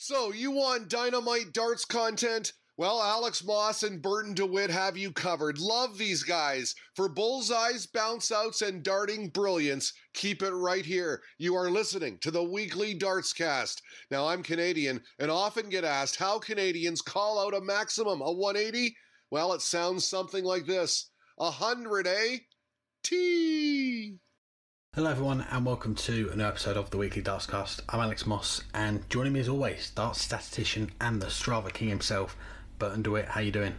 So, you want dynamite darts content? Well, Alex Moss and Burton DeWitt have you covered. Love these guys. For bullseyes, bounce-outs, and darting brilliance, keep it right here. You are listening to the Weekly Dartscast. Now, I'm Canadian and often get asked how Canadians call out a maximum, a 180? Well, it sounds something like this. 100, eh? T. Hello everyone and welcome to a new episode of the Weekly Dartscast. I'm Alex Moss and joining me as always, darts statistician and the Strava King himself, Burton DeWitt. How you doing?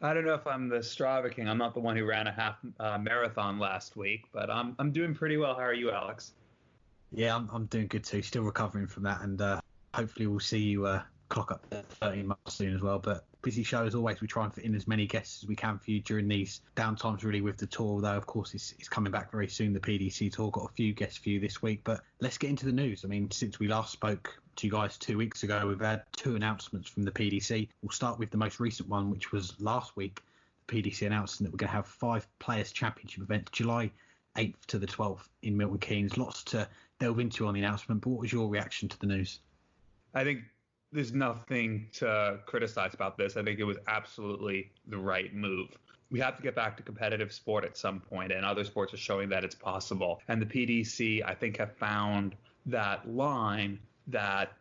I don't know if I'm the Strava King. I'm not the one who ran a half marathon last week, but I'm doing pretty well. How are you, Alex? Yeah, I'm doing good too. Still recovering from that, and hopefully we'll see you clock up 13 miles soon as well. But busy show as always. We try and fit in as many guests as we can for you during these downtimes really with the tour, although of course it's coming back very soon, the PDC tour. Got a few guests for you this week, but let's get into the news. I mean, since we last spoke to you guys 2 weeks ago, we've had two announcements from the PDC. We'll start with the most recent one, which was last week. The PDC announcing that we're going to have 5 Players Championship events July 8th to the 12th in Milton Keynes. Lots to delve into on the announcement, but what was your reaction to the news? I think there's nothing to criticize about this. I think it was absolutely the right move. We have to get back to competitive sport at some point, and other sports are showing that it's possible. And the PDC, I think, have found that line that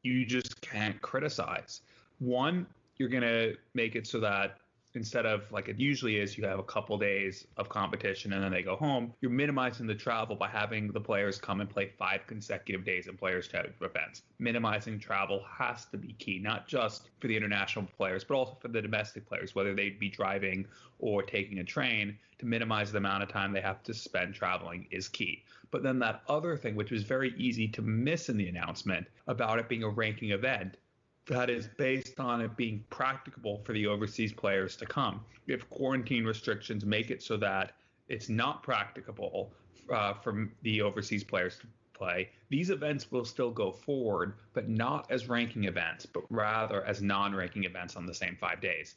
you just can't criticize. One, you're going to make it so that instead of like it usually is, you have a couple days of competition and then they go home. You're minimizing the travel by having the players come and play 5 consecutive days in Players Championship events. Minimizing travel has to be key, not just for the international players, but also for the domestic players, whether they'd be driving or taking a train. To minimize the amount of time they have to spend traveling is key. But then that other thing, which was very easy to miss in the announcement about it being a ranking event, that is based on it being practicable for the overseas players to come. If quarantine restrictions make it so that it's not practicable for the overseas players to play, these events will still go forward, but not as ranking events, but rather as non-ranking events on the same 5 days.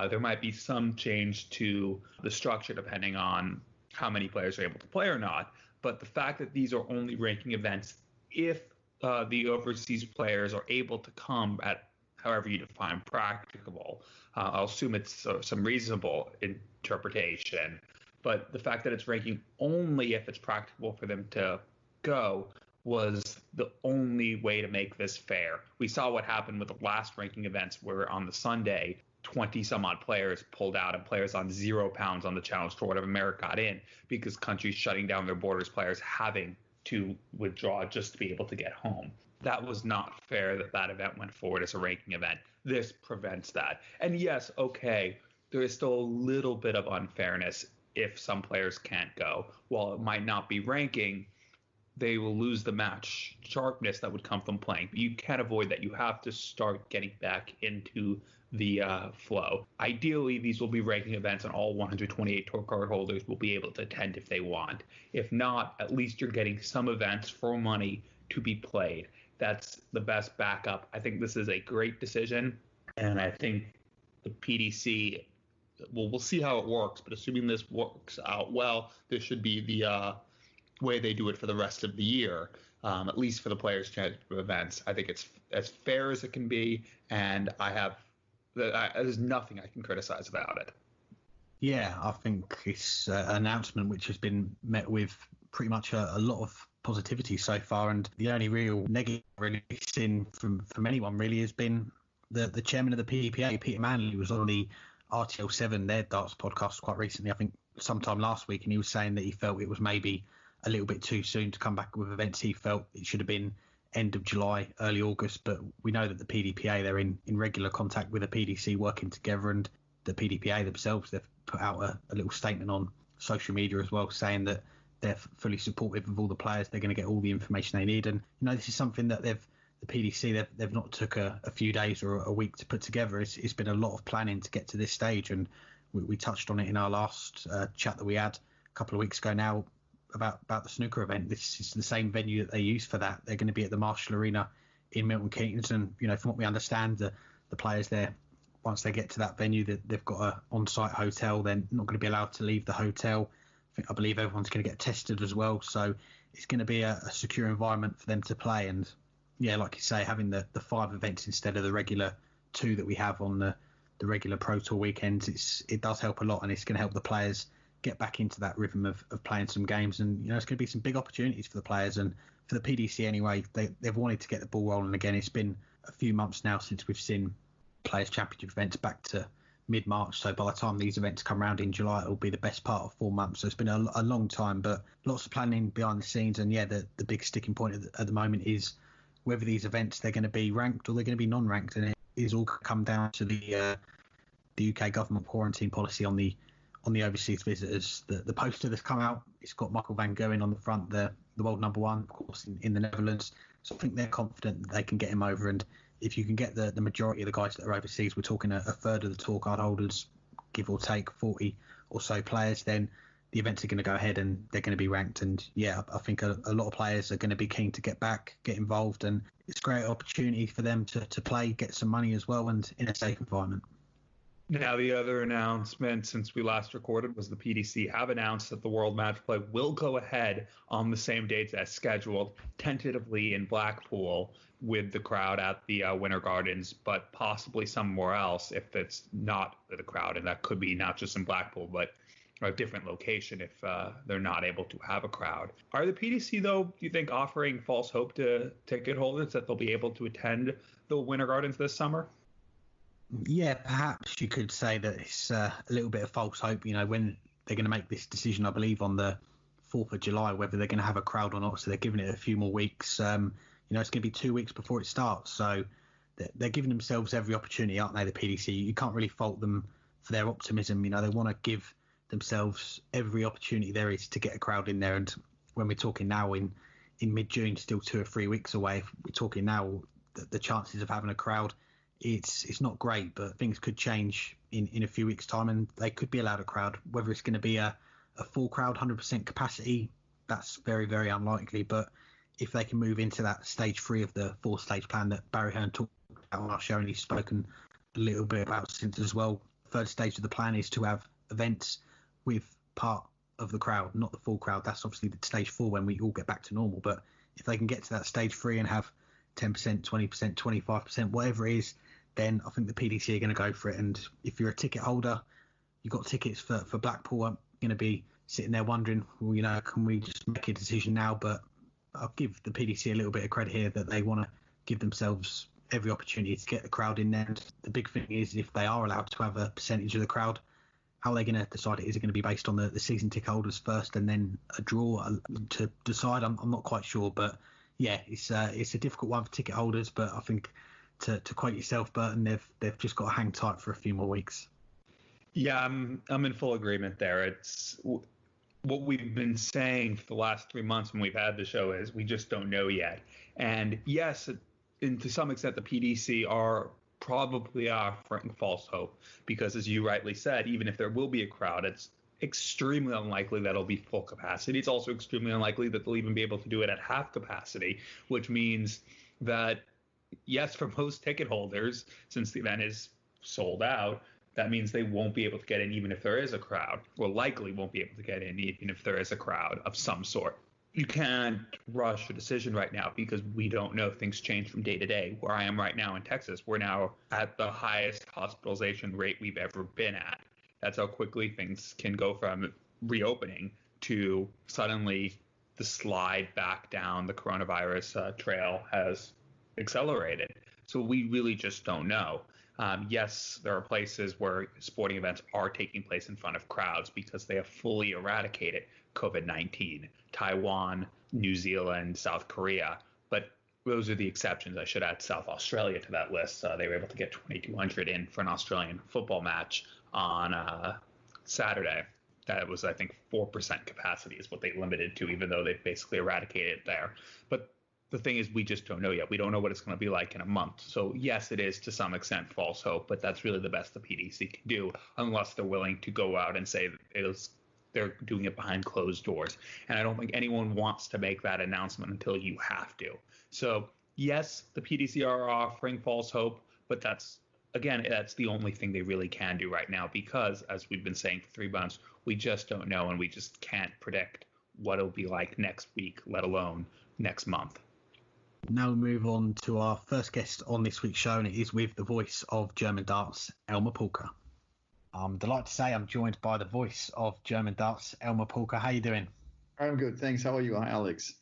There might be some change to the structure depending on how many players are able to play or not, but the fact that these are only ranking events, if the overseas players are able to come at however you define practicable. I'll assume it's some reasonable interpretation, but the fact that it's ranking only if it's practicable for them to go was the only way to make this fair. We saw what happened with the last ranking events where on the Sunday, 20 some odd players pulled out and players on £0 on the Challenge Tour of America got in because countries shutting down their borders, players having to withdraw just to be able to get home. That was not fair that event went forward as a ranking event. This prevents that. And yes, okay, there is still a little bit of unfairness if some players can't go. While it might not be ranking, they will lose the match sharpness that would come from playing. But you can't avoid that. You have to start getting back into the flow. Ideally, these will be ranking events and all 128 tour card holders will be able to attend if they want. If not, at least you're getting some events for money to be played. That's the best backup. I think this is a great decision, and I think the PDC, well, we'll see how it works, but assuming this works out well, this should be the way they do it for the rest of the year, at least for the Players' Championship events. I think it's as fair as it can be, and there's nothing I can criticize about it. Yeah, I think it's an announcement which has been met with pretty much a lot of positivity so far, and the only real negative really seen from anyone really has been the chairman of the PDPA, Peter Manley, was on the RTL7, their darts podcast, quite recently, I think sometime last week, and he was saying that he felt it was maybe a little bit too soon to come back with events. He felt it should have been end of July, early August, but we know that the PDPA, they're in regular contact with the PDC, working together, and the PDPA themselves, they've put out a little statement on social media as well, saying that they're fully supportive of all the players. They're going to get all the information they need, and this is something that the PDC, they've not took a few days or a week to put together. It's been a lot of planning to get to this stage, and we touched on it in our last chat that we had a couple of weeks ago now about the snooker event. This is the same venue that they use for that. They're going to be at the Marshall Arena in Milton Keynes, and from what we understand, the players there, once they get to that venue, that they've got an on-site hotel. They're not going to be allowed to leave the hotel. I believe everyone's going to get tested as well, so it's going to be a secure environment for them to play. And yeah, like you say, having the 5 events instead of the regular 2 that we have on the regular Pro Tour weekends, it does help a lot, and it's going to help the players get back into that rhythm of playing some games. And it's going to be some big opportunities for the players and for the PDC anyway. They've wanted to get the ball rolling again. It's been a few months now since we've seen Players Championship events, back to mid-March. So by the time these events come around in July, it'll be the best part of 4 months. So it's been a long time, but lots of planning behind the scenes. And yeah, the big sticking point at the moment is whether these events, they're going to be ranked or they're going to be non-ranked. And it is all come down to the UK government quarantine policy on the overseas visitors. The poster that's come out, it's got Michael van Gerwen on the front, the world number 1, of course, in the Netherlands. So I think they're confident that they can get him over. And if you can get the majority of the guys that are overseas, we're talking a third of the tour card holders, give or take 40 or so players, then the events are going to go ahead and they're going to be ranked. And yeah, I think a lot of players are going to be keen to get back, get involved, and it's a great opportunity for them to play, get some money as well, and in a safe environment. Now, the other announcement since we last recorded was the PDC have announced that the World Match Play will go ahead on the same dates as scheduled, tentatively in Blackpool with the crowd at the Winter Gardens, but possibly somewhere else if it's not with a crowd. And that could be not just in Blackpool, but a different location if they're not able to have a crowd. Are the PDC, though, do you think, offering false hope to ticket holders that they'll be able to attend the Winter Gardens this summer? Yeah, perhaps you could say that it's a little bit of false hope, when they're going to make this decision, I believe, on the 4th of July, whether they're going to have a crowd or not. So they're giving it a few more weeks. It's going to be 2 weeks before it starts. So they're giving themselves every opportunity, aren't they, the PDC? You can't really fault them for their optimism. They want to give themselves every opportunity there is to get a crowd in there. And when we're talking now in mid-June, still 2 or 3 weeks away, if we're talking now, the chances of having a crowd, it's not great, but things could change in a few weeks' time, and they could be allowed a crowd. Whether it's going to be a full crowd, 100% capacity, that's very, very unlikely. But if they can move into that stage 3 of the 4-stage plan that Barry Hearn talked about on our show, and he's spoken a little bit about since as well, third stage of the plan is to have events with part of the crowd, not the full crowd. That's obviously the stage 4 when we all get back to normal. But if they can get to that stage 3 and have 10%, 20%, 25%, whatever it is, then I think the PDC are going to go for it. And if you're a ticket holder, you've got tickets for Blackpool, I'm going to be sitting there wondering, well, can we just make a decision now? But I'll give the PDC a little bit of credit here that they want to give themselves every opportunity to get the crowd in there. And the big thing is, if they are allowed to have a percentage of the crowd, how are they going to decide it? Is it going to be based on the season ticket holders first and then a draw to decide? I'm not quite sure. But yeah, it's a difficult one for ticket holders. But I think, to quote yourself, Burton, they've just got to hang tight for a few more weeks. Yeah, I'm in full agreement there. It's what we've been saying for the last 3 months when we've had the show is we just don't know yet. And yes, and to some extent, the PDC are probably offering false hope because, as you rightly said, even if there will be a crowd, it's extremely unlikely that it'll be full capacity. It's also extremely unlikely that they'll even be able to do it at half capacity, which means that, yes, for most ticket holders, since the event is sold out, that means they won't be able to get in even if there is a crowd, or likely won't be able to get in even if there is a crowd of some sort. You can't rush a decision right now because we don't know. Things change from day to day. Where I am right now in Texas, we're now at the highest hospitalization rate we've ever been at. That's how quickly things can go from reopening to suddenly the slide back down the coronavirus trail has accelerated. So we really just don't know. Yes, there are places where sporting events are taking place in front of crowds because they have fully eradicated COVID-19. Taiwan, New Zealand, South Korea. But those are the exceptions. I should add South Australia to that list. They were able to get 2,200 in for an Australian football match on Saturday. That was, I think, 4% capacity is what they limited to, even though they've basically eradicated it there. But the thing is, we just don't know yet. We don't know what it's going to be like in a month. So, yes, it is to some extent false hope, but that's really the best the PDC can do unless they're willing to go out and say they're doing it behind closed doors. And I don't think anyone wants to make that announcement until you have to. So, yes, the PDC are offering false hope, but that's the only thing they really can do right now because, as we've been saying for 3 months, we just don't know and we just can't predict what it'll be like next week, let alone next month. Now we move on to our first guest on this week's show, and it is with the voice of German darts, Elmar Paulke. I'm delighted to say I'm joined by the voice of German darts, Elmar Paulke. How are you doing? I'm good, thanks. How are you, Alex?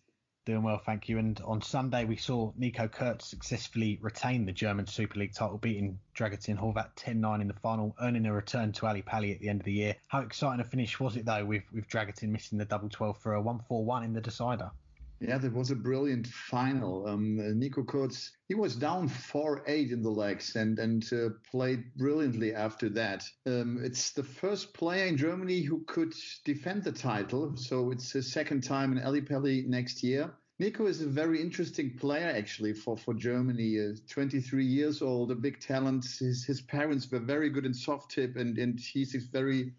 Doing well, thank you. And on Sunday, we saw Nico Kurz successfully retain the German Super League title, beating Dragutin Horvat 10-9 in the final, earning a return to Ali Pali at the end of the year. How exciting a finish was it, though, with Dragutin missing the double 12 for a 1-4-1 in the decider? Yeah, that was a brilliant final. Nico Kurz, he was down 4-8 in the legs and played brilliantly after that. It's the first player in Germany who could defend the title, so it's his second time in Ali Pali next year. Nico is a very interesting player, actually, for Germany. 23 years old, a big talent. His parents were very good in soft tip, and he's very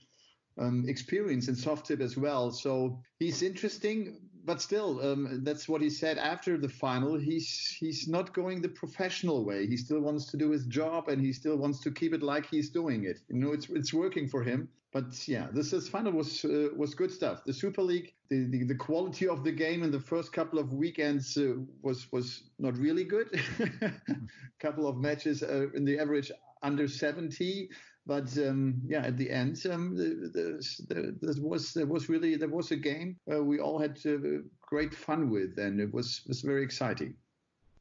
experienced in soft tip as well. So he's interesting. But still, that's what he said after the final. He's not going the professional way. He still wants to do his job, and he still wants to keep it like he's doing it. You know, it's working for him. But yeah, this final was good stuff. The Super League, the quality of the game in the first couple of weekends was not really good. Couple of matches in the average under 70. But at the end, there was a game we all had great fun with, and it was very exciting.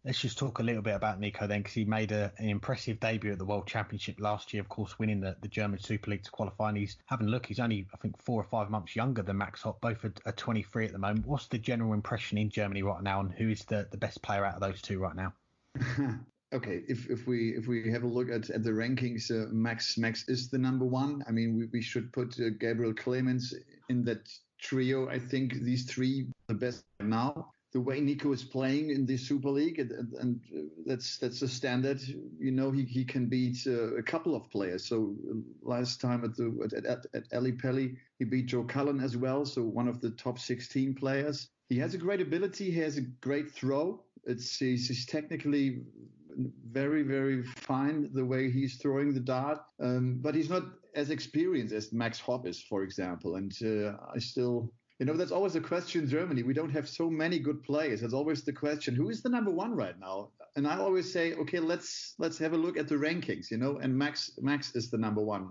Let's just talk a little bit about Nico then, because he made an impressive debut at the World Championship last year, of course, winning the German Super League to qualify. And he's having a look. He's only, I think, 4 or 5 months younger than Max Hopp, both are 23 at the moment. What's the general impression in Germany right now, and who is the best player out of those two right now? Okay, if we have a look at the rankings, Max is the number one. I mean, we should put Gabriel Clemens in that trio. I think these three are the best now. The way Nico is playing in the Super League, and that's a standard. You know, he can beat a couple of players. So last time at Ali Pali, he beat Joe Cullen as well. So one of the top 16 players. He has a great ability. He has a great throw. He's technically very, very fine the way he's throwing the dart, but he's not as experienced as Max Hopp is, for example. And I still, that's always a question in Germany. We don't have so many good players. That's always the question: who is the number one right now? And I always say, okay, let's have a look at the rankings, and Max is the number one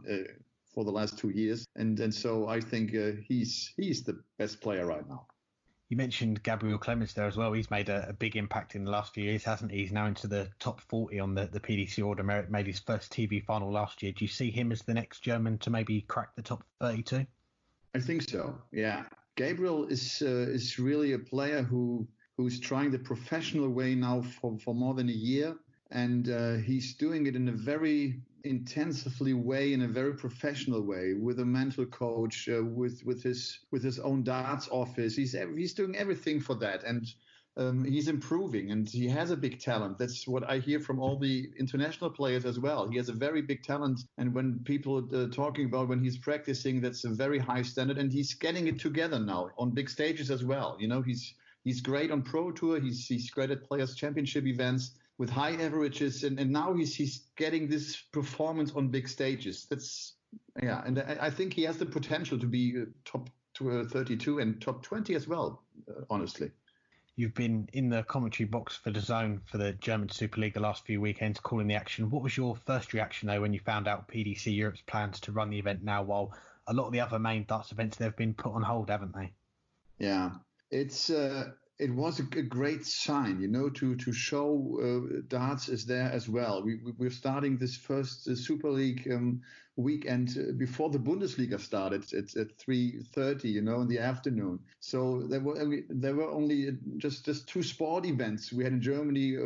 for the last 2 years, and so I think he's the best player right now. You mentioned Gabriel Clemens there as well. He's made a big impact in the last few years, hasn't he? He's now into the top 40 on the PDC Order Merit, made his first TV final last year. Do you see him as the next German to maybe crack the top 32? I think so, yeah. Gabriel is really a player who's trying the professional way now for more than a year. And he's doing it in a very intensively way, in a very professional way, with a mental coach, with his own darts office. He's doing everything for that, and he's improving, and he has a big talent. That's what I hear from all the international players as well. He has a very big talent, and when people are talking about when he's practicing, that's a very high standard, and he's getting it together now on big stages as well. He's great on Pro Tour. He's great at Players Championship events with high averages, and now he's getting this performance on big stages. And I think he has the potential to be top 32 and top 20 as well, honestly. You've been in the commentary box for DAZN for the German Super League the last few weekends, calling the action. What was your first reaction, though, when you found out PDC Europe's plans to run the event now, while a lot of the other main darts events, they've been put on hold, haven't they? Yeah, it was a great sign, to show darts is there as well. We're starting this first Super League weekend before the Bundesliga started. It's at 3:30, in the afternoon. So there were only just 2 sport events we had in Germany,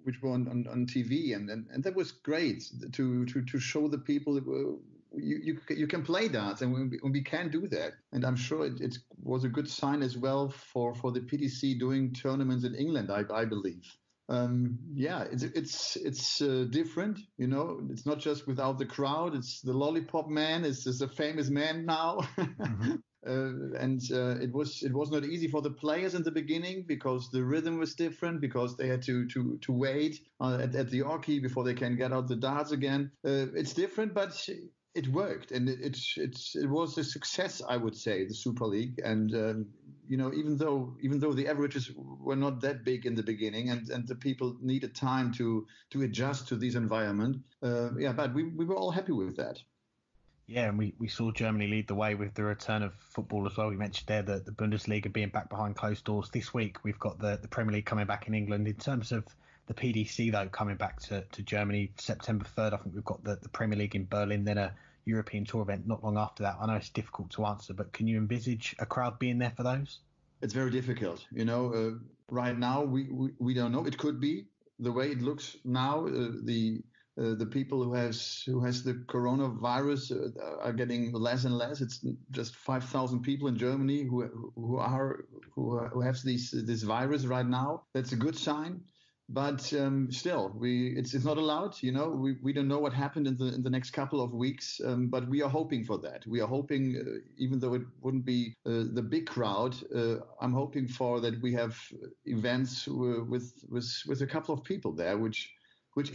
which were on TV, and that was great to show the people you can play darts, and we can do that. And I'm sure it was a good sign as well for the PDC doing tournaments in England, I believe. It's different, it's not just without the crowd. It's the Lollipop Man is a famous man now. Mm-hmm. It was not easy for the players in the beginning, because the rhythm was different, because they had to wait at the Orki before they can get out the darts again. It's different, but it worked, and it was a success, I would say, the Super League. And even though the averages were not that big in the beginning, and the people needed time to adjust to this environment. But we were all happy with that. Yeah, and we saw Germany lead the way with the return of football as well. We mentioned there that the Bundesliga being back behind closed doors. This week, we've got the Premier League coming back in England. In terms of the PDC, though, coming back to Germany September 3rd, I think we've got the Premier League in Berlin, then a European Tour event not long after that. I know it's difficult to answer, but can you envisage a crowd being there for those? It's very difficult. Right now, we don't know. It could be. The way it looks now, the people who has the coronavirus are getting less and less. It's just 5,000 people in Germany who have this virus right now. That's a good sign, but still, it's not allowed. We don't know what happened in the next couple of weeks, but we are hoping for that. We are hoping, even though it wouldn't be the big crowd, I'm hoping for that we have events with a couple of people there, which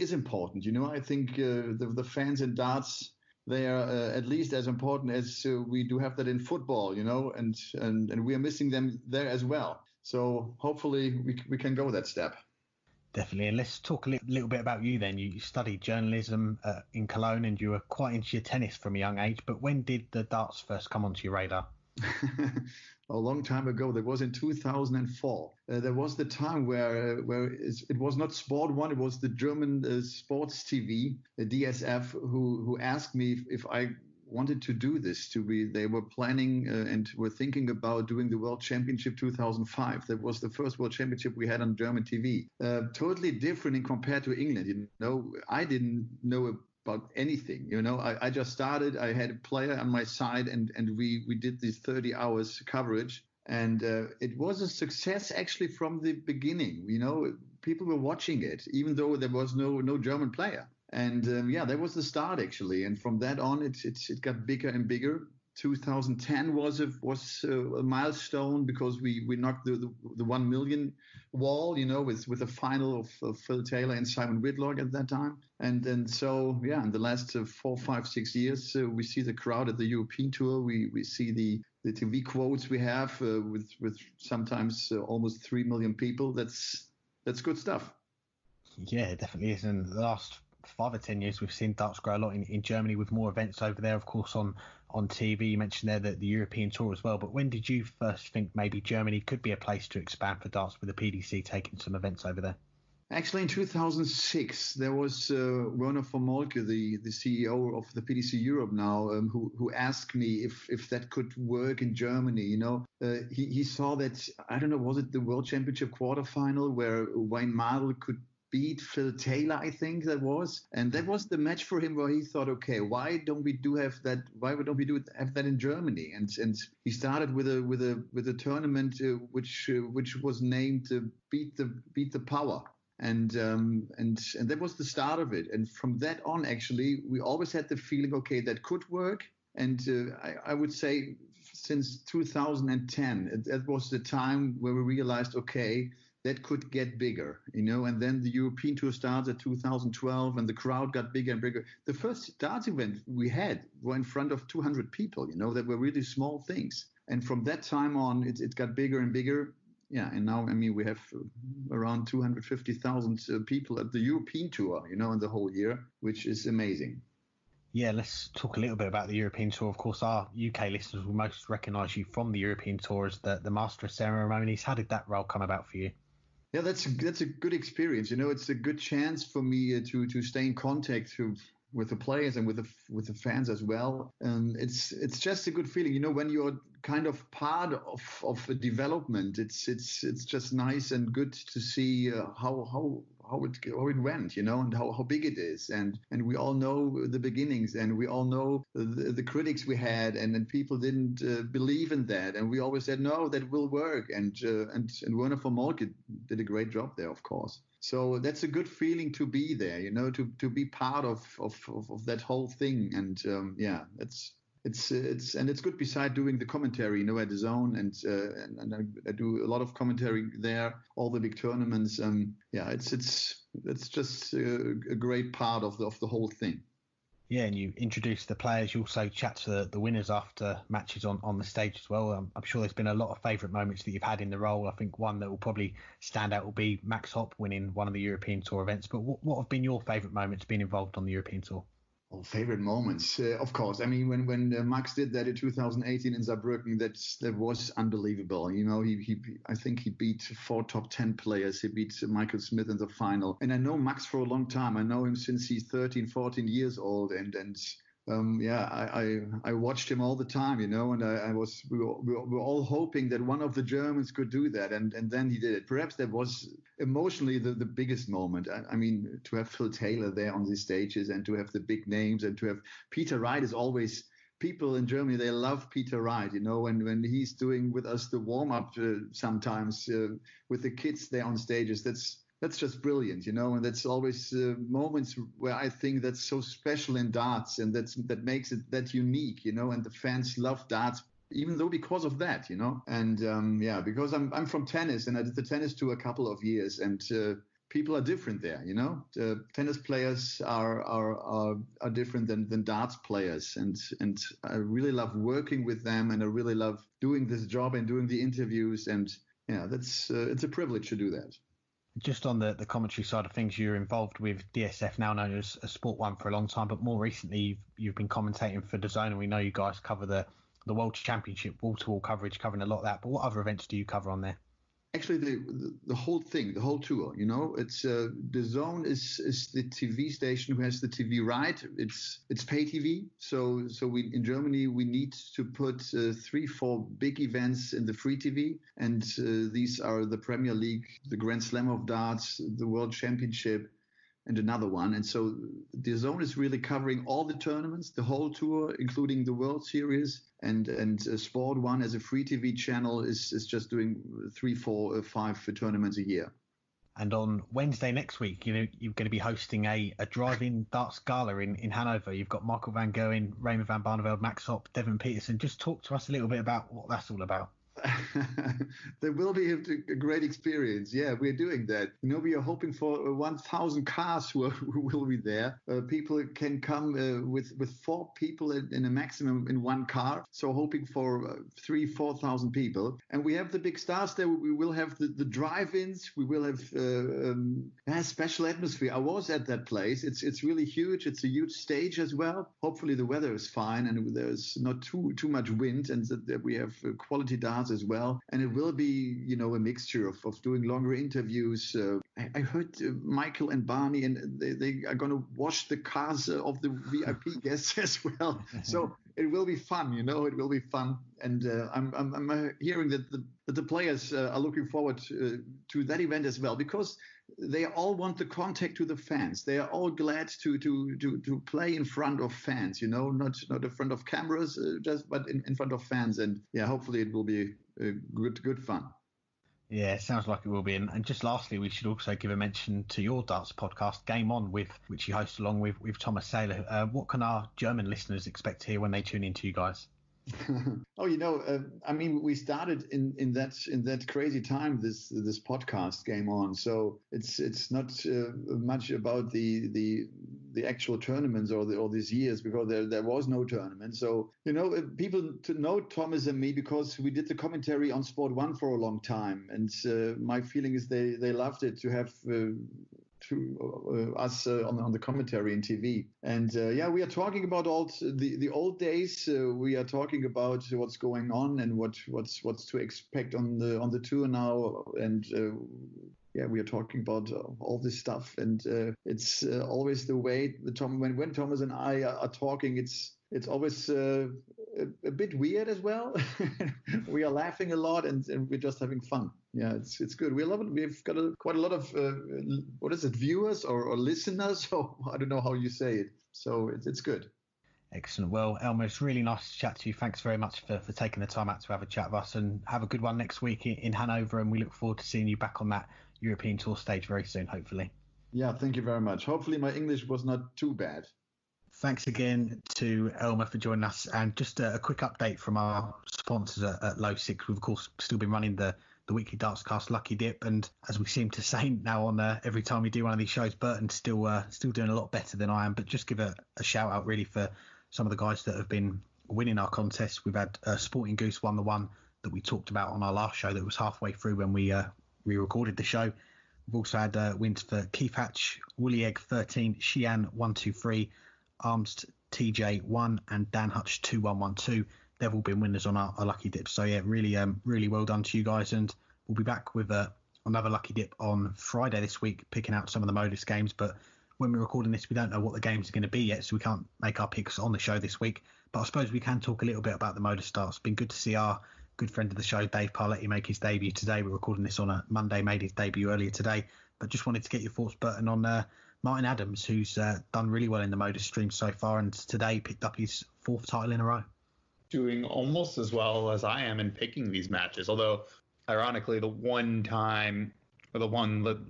is important. I think the fans in darts, they are at least as important as we do have that in football, and we are missing them there as well. So hopefully we can go that step. Definitely. And let's talk a little bit about you then. You studied journalism in Cologne, and you were quite into your tennis from a young age. But when did the darts first come onto your radar? A long time ago. That was in 2004. There was the time where it was not Sport One, it was the German sports TV, DSF, who asked me if I wanted to do this. They were planning and were thinking about doing the World Championship 2005. That was the first World Championship we had on German TV. Totally different in compared to England. I didn't know about anything. I just started. I had a player on my side, and we did these 30 hours coverage, and it was a success actually from the beginning. People were watching it, even though there was no German player. And that was the start actually. And from that on, it got bigger and bigger. 2010 was a milestone because we knocked the 1 million wall, with the final of Phil Taylor and Simon Whitlock at that time. And so, in the last 4, 5, 6 years, we see the crowd at the European Tour. We see the TV quotes we have with sometimes almost 3 million people. That's good stuff. Yeah, it definitely is. And the last 5 or 10 years, we've seen darts grow a lot in Germany with more events over there, of course, on TV. You mentioned there that the European Tour as well. But when did you first think maybe Germany could be a place to expand for darts with the PDC taking some events over there? Actually, in 2006, there was Werner von Moltke, the CEO of the PDC Europe now, who asked me if that could work in Germany. He saw that, I don't know, was it the World Championship quarterfinal where Wayne Mardell could beat Phil Taylor, I think that was, and that was the match for him where he thought, okay, why don't we have that in Germany? And he started with a tournament which was named Beat the Power. And that was the start of it. And from that on, actually, we always had the feeling, okay, that could work. And I would say since 2010, that was the time where we realized, okay, that could get bigger, and then the European Tour starts at 2012 and the crowd got bigger and bigger. The first darts event we had were in front of 200 people, that were really small things. And from that time on, it got bigger and bigger. Yeah, and now, we have around 250,000 people at the European Tour, in the whole year, which is amazing. Yeah, let's talk a little bit about the European Tour. Of course, our UK listeners will most recognise you from the European Tour as the Master of Ceremonies. How did that role come about for you? Yeah, that's a good experience. It's a good chance for me to stay in contact with the players and with the fans as well. And it's just a good feeling, when you're kind of part of a development. It's just nice and good to see how it went, and how big it is. And we all know the beginnings, and we all know the critics we had, and people didn't believe in that. And we always said, no, that will work. And Werner von Moltke did a great job there, of course. So that's a good feeling to be there, to be part of that whole thing. And it's good beside doing the commentary, at DAZN, and I do a lot of commentary there, all the big tournaments. It's just a great part of the whole thing. Yeah, and you introduce the players. You also chat to the winners after matches on the stage as well. I'm sure there's been a lot of favourite moments that you've had in the role. I think one that will probably stand out will be Max Hopp winning one of the European Tour events. But what have been your favourite moments being involved on the European Tour? Oh, favorite moments, of course. I mean, when Max did that in 2018 in Saarbrücken, that was unbelievable. You know, I think he beat 4 top 10 players. He beat Michael Smith in the final. And I know Max for a long time. I know him since he's 13, 14 years old. I watched him all the time, you know, and we were all hoping that one of the Germans could do that, and then he did it. Perhaps that was emotionally the biggest moment. I mean, to have Phil Taylor there on these stages and to have the big names and to have Peter Wright is always. People in Germany, they love Peter Wright, you know, and when he's doing with us the warm-up sometimes with the kids there on stages, that's just brilliant, you know, and that's always moments where I think that's so special in darts, and that makes it that unique, you know, and the fans love darts, even though because of that, you know, and because I'm from tennis, and I did the tennis tour a couple of years, and people are different there, you know. Tennis players are different than darts players, and I really love working with them, and I really love doing this job and doing the interviews, and it's a privilege to do that. Just on the commentary side of things, you're involved with DSF, now known as Sport 1, for a long time, but more recently you've been commentating for DAZN, and we know you guys cover the World Championship, wall-to-wall coverage, covering a lot of that. But what other events do you cover on there? Actually, the whole thing, the whole tour, you know, it's DAZN is the TV station who has the TV right. It's pay TV. So we in Germany we need to put 3-4 big events in the free TV, and these are the Premier League, the Grand Slam of darts, the World Championship, and another one. And so DAZN is really covering all the tournaments, the whole tour, including the World Series. And Sport 1 as a free TV channel is just doing 3, 4, 5 tournaments a year. And on Wednesday next week, you know, you're going to be hosting a drive-in darts gala in Hanover. You've got Michael van Gerwen, Raymond van Barneveld, Max Hopp, Devin Peterson. Just talk to us a little bit about what that's all about. There will be a great experience. Yeah, we're doing that. You know, we are hoping for 1,000 cars who will be there. People can come with 4 people in a maximum in one car. So hoping for 3,000-4,000 people. And we have the big stars there. We will have the drive-ins. We will have a special atmosphere. I was at that place. It's really huge. It's a huge stage as well. Hopefully the weather is fine and there's not too much wind, and that we have quality darts as well. And it will be, you know, a mixture of doing longer interviews. I heard Michael and Barney, and they are going to wash the cars of the VIP guests as well. So it will be fun, you know, it will be fun. And I'm hearing that the players are looking forward to that event as well, because they all want the contact to the fans. They are all glad to play in front of fans, you know, not in front of cameras, but in front of fans. And yeah, hopefully it will be good fun. Yeah, it sounds like it will be. And just lastly, we should also give a mention to your darts podcast, Game On, which you host along with Thomas Saylor. What can our German listeners expect to hear when they tune into you guys? Oh, you know, I mean, we started in that crazy time this podcast Game On, so it's not much about the actual tournaments or these years, because there was no tournament. So, you know, people to know Thomas and me because we did the commentary on Sport 1 for a long time, and my feeling is they loved it to have us on the commentary in TV. And we are talking about all the old days. We are talking about what's going on and what's to expect on the tour now. And we are talking about all this stuff. And it's always the way when Thomas and I are talking, it's always a bit weird as well. We are laughing a lot and we're just having fun. Yeah, it's good. We love it. We've got quite a lot of viewers or listeners, or I don't know how you say it. So it's good. Excellent. Well, Elmar, it's really nice to chat to you. Thanks very much for taking the time out to have a chat with us, and have a good one next week in Hanover. And we look forward to seeing you back on that European Tour stage very soon, hopefully. Yeah, thank you very much. Hopefully my English was not too bad. Thanks again to Elmar for joining us. And just a quick update from our sponsors at Low Six. We've, of course, still been running the the Weekly Dartscast Lucky Dip. And as we seem to say now on every time we do one of these shows, Burton's still doing a lot better than I am. But just give a shout out really for some of the guys that have been winning our contests. We've had Sporting Goose won the one that we talked about on our last show that was halfway through when we re-recorded the show. We've also had wins for Keith Hatch, Woolly Egg 13, Xian 123, Arms TJ 1, and Dan Hutch 2112. They've all been winners on our Lucky Dip. So yeah, really well done to you guys. And we'll be back with another Lucky Dip on Friday this week, picking out some of the Modus games. But when we're recording this, we don't know what the games are going to be yet, so we can't make our picks on the show this week. But I suppose we can talk a little bit about the Modus starts. It's been good to see our good friend of the show, Dave Parletti, make his debut today. We're recording this on a Monday, made his debut earlier today. But just wanted to get your thoughts, Burton, on Martin Adams, who's done really well in the Modus stream so far, and today picked up his 4th title in a row. Doing almost as well as I am in picking these matches. Although, ironically, the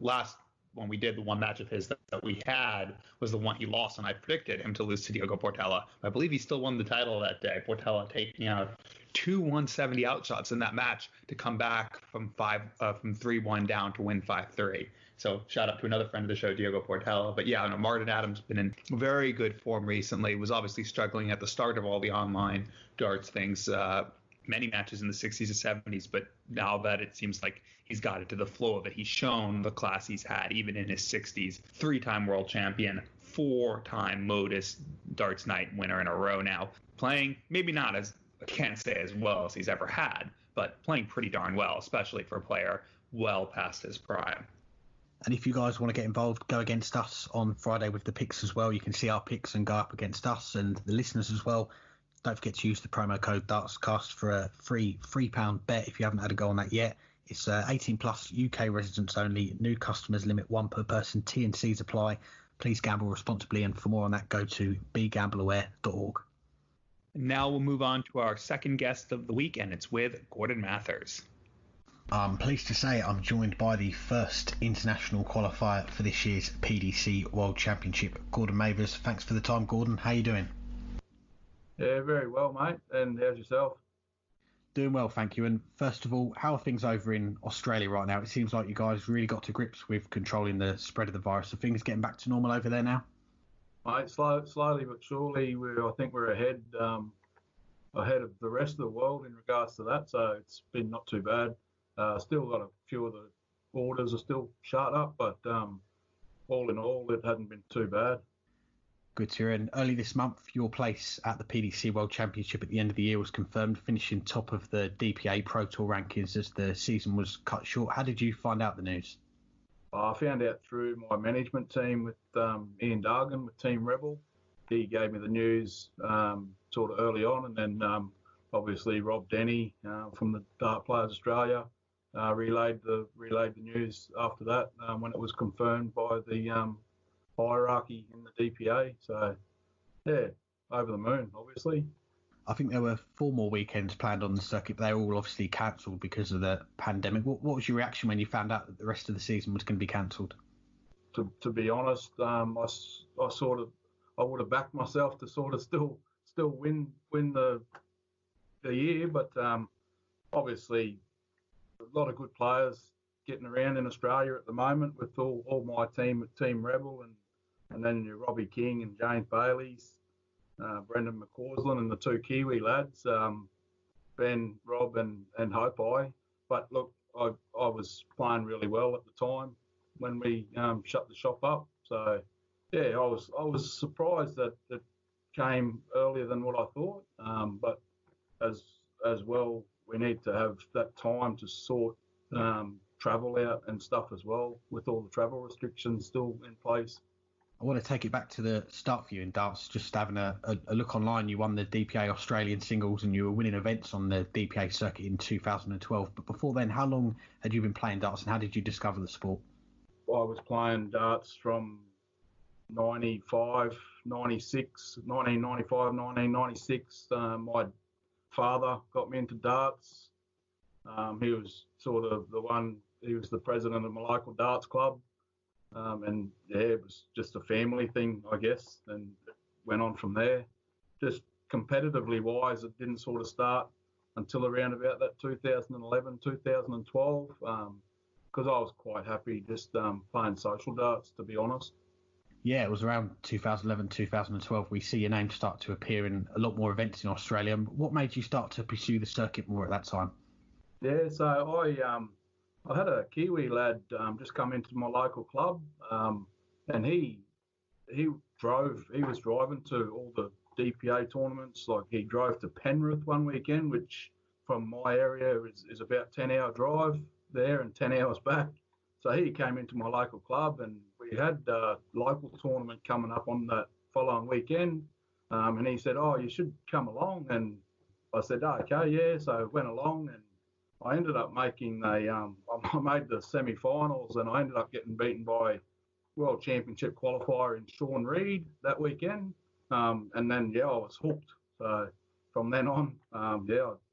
last one we did, the one match of his that we had was the one he lost, and I predicted him to lose to Diogo Portela. I believe he still won the title that day. Portela taking out 2 170 outshots in that match to come back from 3-1 down to win 5-3. So shout out to another friend of the show, Diogo Portela. But yeah, Martin Adams been in very good form recently. Was obviously struggling at the start of all the online darts things, many matches in the 60s and 70s. But now that it seems like he's got it to the flow of it, he's shown the class he's had even in his 60s. 3-time world champion, 4-time Modus Darts Night winner in a row now. Playing maybe not as, I can't say as well as he's ever had, but playing pretty darn well, especially for a player well past his prime. And if you guys want to get involved, go against us on Friday with the picks as well. You can see our picks and go up against us and the listeners as well. Don't forget to use the promo code DartsCast for a free £3 bet if you haven't had a go on that yet. It's 18 plus, UK residents only. New customers limit 1 per person. T&Cs apply. Please gamble responsibly. And for more on that, go to begambleaware.org. Now we'll move on to our second guest of the week, and it's with Gordon Mathers. I'm pleased to say I'm joined by the first international qualifier for this year's PDC World Championship, Gordon Mathers. Thanks for the time, Gordon. How you doing? Yeah, very well, mate. And how's yourself? Doing well, thank you. And first of all, how are things over in Australia right now? It seems like you guys really got to grips with controlling the spread of the virus. Are things getting back to normal over there now? Mate, slowly but surely, I think we're ahead of the rest of the world in regards to that. So it's been not too bad. Still got a few of the borders are still shut up, but all in all, it hadn't been too bad. Good to hear. And early this month, your place at the PDC World Championship at the end of the year was confirmed, finishing top of the DPA Pro Tour rankings as the season was cut short. How did you find out the news? I found out through my management team with Ian Dargan with Team Rebel. He gave me the news sort of early on, and then obviously Rob Denny from the Dart Players Australia relayed the news after that when it was confirmed by the hierarchy in the DPA. So yeah, over the moon, obviously. I think there were 4 more weekends planned on the circuit, but they were all obviously cancelled because of the pandemic. What was your reaction when you found out that the rest of the season was going to be cancelled? To be honest, I would have backed myself to sort of still win the year, but obviously a lot of good players getting around in Australia at the moment with all my team at Team Rebel and then your Robbie King and James Bailey's, Brendan McCausland and the 2 Kiwi lads, Ben, Rob and Hope. But look, I was playing really well at the time when we shut the shop up. So yeah, I was surprised that it came earlier than what I thought. But as well, we need to have that time to sort travel out and stuff as well, with all the travel restrictions still in place. I want to take it back to the start for you in darts, just having a look online. You won the DPA Australian singles and you were winning events on the DPA circuit in 2012. But before then, how long had you been playing darts and how did you discover the sport? I was playing darts from 1995, 1996. My father got me into darts. He was sort of he was the president of my local darts club. And yeah, it was just a family thing, I guess, and it went on from there. Just competitively wise, it didn't sort of start until around about that 2011, 2012, because I was quite happy just playing social darts, to be honest. Yeah, it was around 2011, 2012. We see your name start to appear in a lot more events in Australia. What made you start to pursue the circuit more at that time? Yeah, so I had a Kiwi lad just come into my local club, and he was driving to all the DPA tournaments. Like, he drove to Penrith one weekend, which from my area is about 10-hour drive there and 10 hours back. So he came into my local club, and we had a local tournament coming up on that following weekend. And he said, "Oh, you should come along." And I said, "Oh, okay, yeah." So I went along, and I ended up making I made the semi-finals, and I ended up getting beaten by World Championship qualifier in Sean Reid that weekend. And then, I was hooked. So from then on, I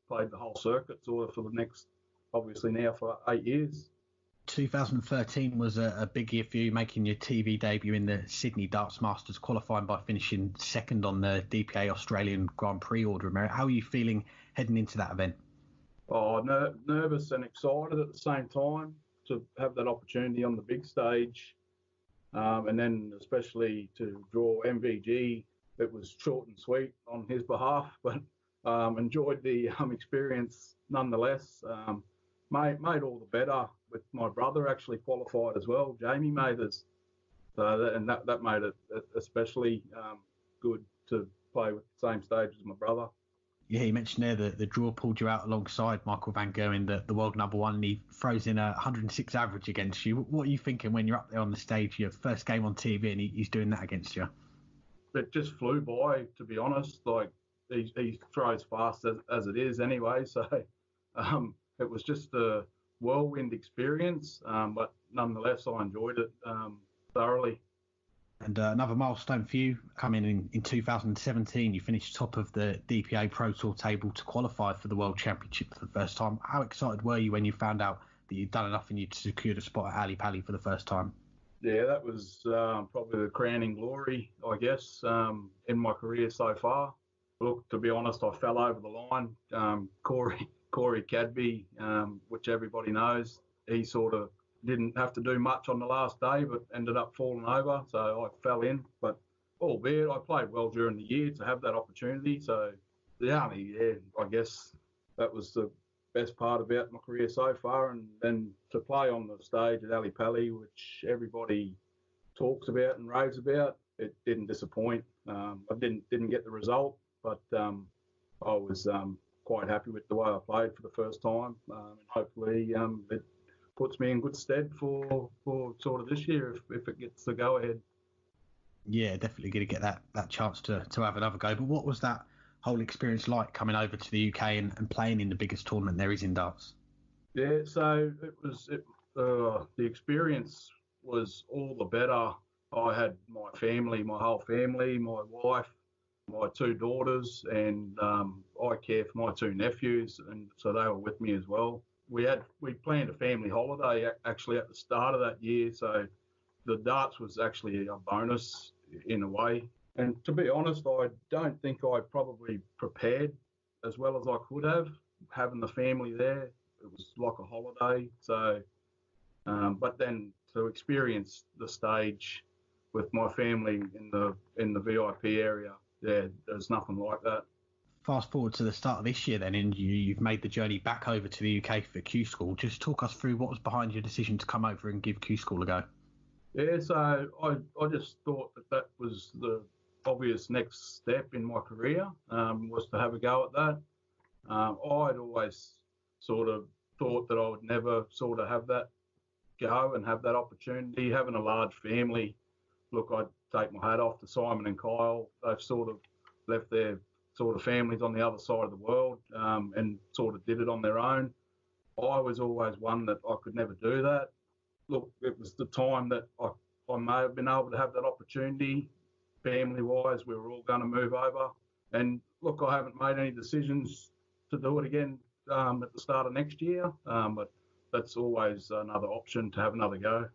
played the whole circuit sort of for the next, obviously now for 8 years. 2013 was a big year for you, making your TV debut in the Sydney Darts Masters, qualifying by finishing second on the DPA Australian Grand Prix Order of Merit. How are you feeling heading into that event? Oh, nervous and excited at the same time to have that opportunity on the big stage. And then especially to draw MVG. It was short and sweet on his behalf, but enjoyed the experience nonetheless. Made all the better with my brother actually qualified as well, Jamie Mathers. So that made it especially good to play with the same stage as my brother. Yeah, you mentioned there that the draw pulled you out alongside Michael van Gerwen, the world number one, and he throws in a 106 average against you. What are you thinking when you're up there on the stage, your first game on TV, and he's doing that against you? It just flew by, to be honest. Like, he throws fast as it is anyway, so it was just a whirlwind experience, but nonetheless I enjoyed it thoroughly. And another milestone for you, coming in 2017, you finished top of the DPA Pro Tour table to qualify for the World Championship for the first time. How excited were you when you found out that you'd done enough and you'd secured a spot at Ali Pali for the first time? Yeah, that was probably the crowning glory, I guess, in my career so far. Look, to be honest, I fell over the line. Corey Cadby, which everybody knows, he sort of didn't have to do much on the last day, but ended up falling over, so I fell in. But albeit I played well during the year to have that opportunity. So I guess that was the best part about my career so far. And then to play on the stage at Ali Pali, which everybody talks about and raves about, it didn't disappoint. I didn't get the result, but I was quite happy with the way I played for the first time, and hopefully it puts me in good stead for sort of this year if it gets the go ahead. Yeah, definitely going to get that chance to have another go. But what was that whole experience like coming over to the UK and playing in the biggest tournament there is in darts? Yeah, so the experience was all the better. I had my whole family, my wife, my two daughters, and I care for my two nephews, and so they were with me as well. We planned a family holiday actually at the start of that year, so the darts was actually a bonus in a way. And to be honest, I don't think I probably prepared as well as I could have, having the family there. It was like a holiday. So, but then to experience the stage with my family in the VIP area, there's nothing like that. Fast forward to the start of this year then, and you've made the journey back over to the UK for Q School. Just talk us through what was behind your decision to come over and give Q School a go. Yeah, so I just thought that was the obvious next step in my career, was to have a go at that. I'd always sort of thought that I would never sort of have that go and have that opportunity. Having a large family, look, I'd take my hat off to Simon and Kyle. They've sort of left their sort of families on the other side of the world and sort of did it on their own. I was always one that I could never do that. Look, it was the time that I may have been able to have that opportunity. Family-wise, we were all going to move over. And look, I haven't made any decisions to do it again at the start of next year, but that's always another option to have another go.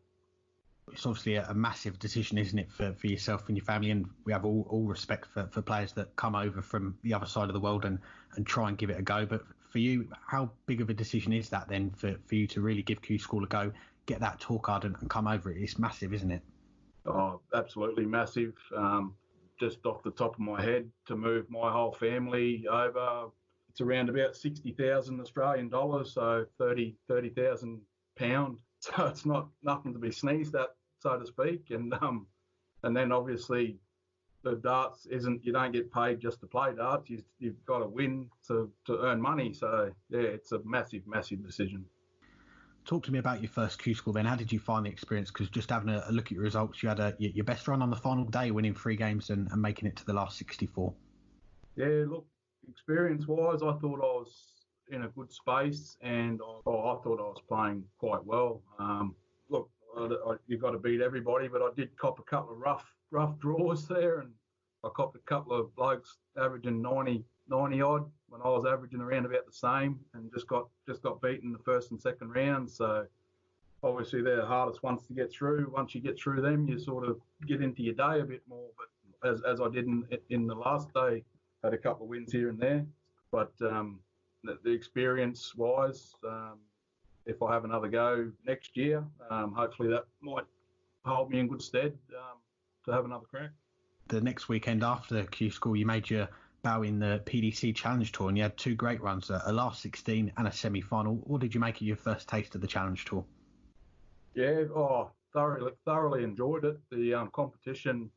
It's obviously a massive decision, isn't it, for yourself and your family? And we have all respect for players that come over from the other side of the world and try and give it a go. But for you, how big of a decision is that then for you to really give Q School a go, get that tour card and come over it? It's massive, isn't it? Oh, absolutely massive. Just off the top of my head, to move my whole family over, it's around about 60,000 Australian dollars, so 30,000 pound. So it's not nothing to be sneezed at, so to speak. And then obviously the darts you don't get paid just to play darts. You've got to win to earn money. So yeah, it's a massive decision. Talk to me about your first Q School then. How did you find the experience? Because just having a look at your results, you had your best run on the final day, winning 3 games and making it to the last 64. Yeah, look, experience-wise, I thought I was in a good space, and I thought I was playing quite well. Look, you've got to beat everybody, but I did cop a couple of rough draws there, and I copped a couple of blokes averaging 90 odd when I was averaging around about the same, and just got beaten the first and second round. So obviously they're the hardest ones to get through. Once you get through them, you sort of get into your day a bit more. But as I did in the last day, had a couple of wins here and there. But the experience wise, if I have another go next year, hopefully that might hold me in good stead to have another crack. The next weekend after the Q School, you made your bow in the PDC Challenge Tour, and you had 2 great runs, a last 16 and a semi-final. What did you make of your first taste of the Challenge Tour? Yeah, thoroughly enjoyed it. The competition,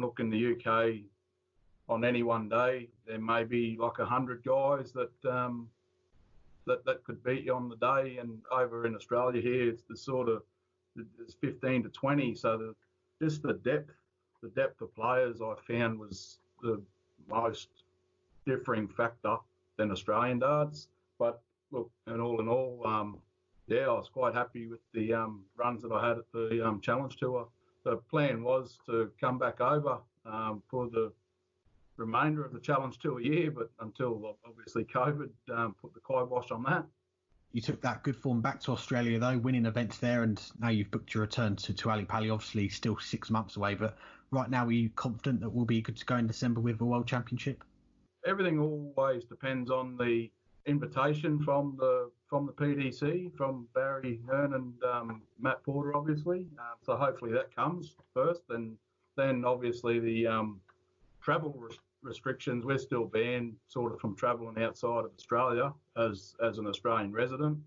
look, in the UK, on any one day, there may be like 100 guys that could beat you on the day, and over in Australia here, it's 15 to 20. So just the depth of players I found was the most differing factor than Australian darts. But look, and all in all, I was quite happy with the runs that I had at the Challenge Tour. The plan was to come back over for the remainder of the Challenge Tour year, but until obviously COVID put the kibosh on that. You took that good form back to Australia though, winning events there, and now you've booked your return to Ali Pali, obviously still 6 months away, but right now are you confident that we'll be good to go in December with a World Championship? Everything always depends on the invitation from the PDC, from Barry Hearn and Matt Porter, obviously. So hopefully that comes first, and then obviously the travel restrictions. We're still banned sort of from travelling outside of Australia as an Australian resident.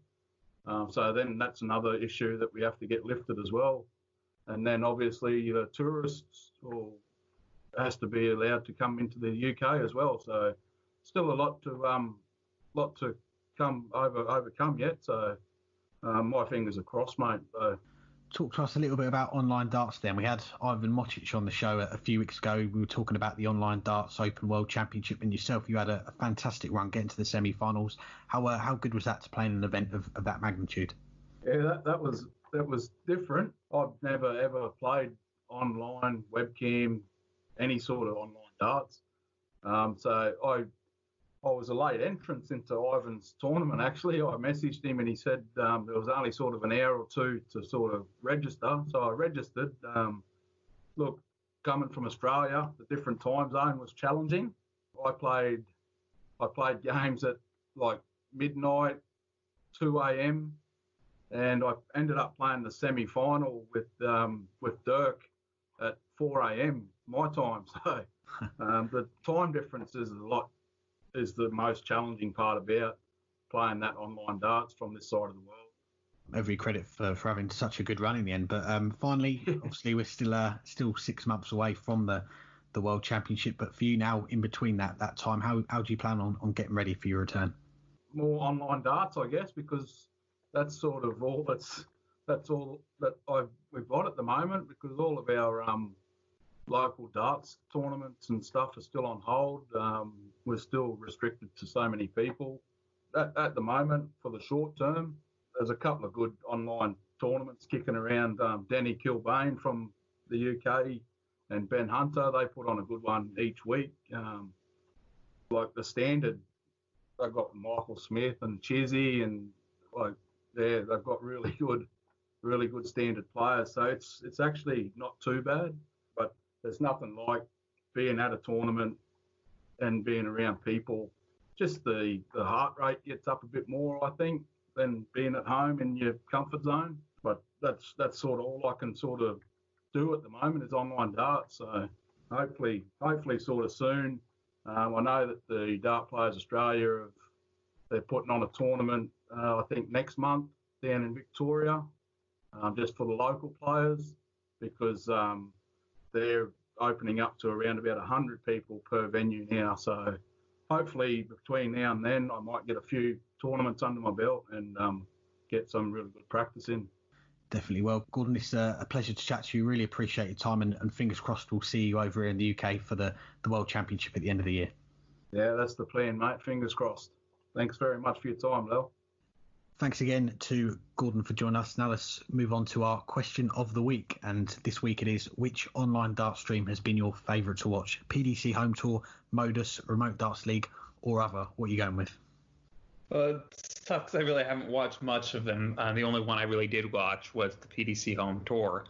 So then that's another issue that we have to get lifted as well. And then obviously the tourists has to be allowed to come into the UK as well. So still a lot to overcome yet. So my fingers are crossed, mate. So. Talk to us a little bit about online darts then. We had Ivan Mocic on the show a few weeks ago. We were talking about the online darts Open World Championship, and yourself, you had a fantastic run getting to the semi-finals. How good was that to play in an event of that magnitude? Yeah, that was different. I've never ever played online, webcam, any sort of online darts. So I was a late entrance into Ivan's tournament, actually. I messaged him and he said there was only sort of an hour or two to sort of register. So I registered. Look, coming from Australia, the different time zone was challenging. I played games at like midnight, 2 a.m., and I ended up playing the semi-final with Dirk at 4 a.m. my time. So the time difference is the most challenging part about playing that online darts from this side of the world. Every credit for having such a good run in the end. But finally, obviously, we're still 6 months away from the World Championship. But for you now, in between that time, how do you plan on getting ready for your return? More online darts, I guess, because that's sort of all that's all that we've got at the moment, because all of our local darts tournaments and stuff are still on hold. We're still restricted to so many people. At the moment, for the short term, there's a couple of good online tournaments kicking around. Danny Kilbane from the UK and Ben Hunter, they put on a good one each week. Like the standard, they've got Michael Smith and Chizzy, and they've got really good standard players. So it's actually not too bad, but there's nothing like being at a tournament and being around people just the heart rate gets up a bit more, I think, than being at home in your comfort zone. But that's sort of all I can sort of do at the moment is online darts. So hopefully sort of soon. I know that the Dart Players Australia they're putting on a tournament, I think next month down in Victoria, just for the local players, because they're opening up to around about 100 people per venue now. So hopefully between now and then, I might get a few tournaments under my belt and get some really good practice in. Definitely. Well, Gordon, it's a pleasure to chat to you. Really appreciate your time, and fingers crossed we'll see you over here in the UK for the World Championship at the end of the year. Yeah, that's the plan, mate. Fingers crossed. Thanks very much for your time, Lel. Thanks again to Gordon for joining us. Now let's move on to our question of the week. And this week it is, which online dart stream has been your favourite to watch? PDC Home Tour, Modus, Remote Darts League, or other? What are you going with? Well, it's tough because I really haven't watched much of them. The only one I really did watch was the PDC Home Tour.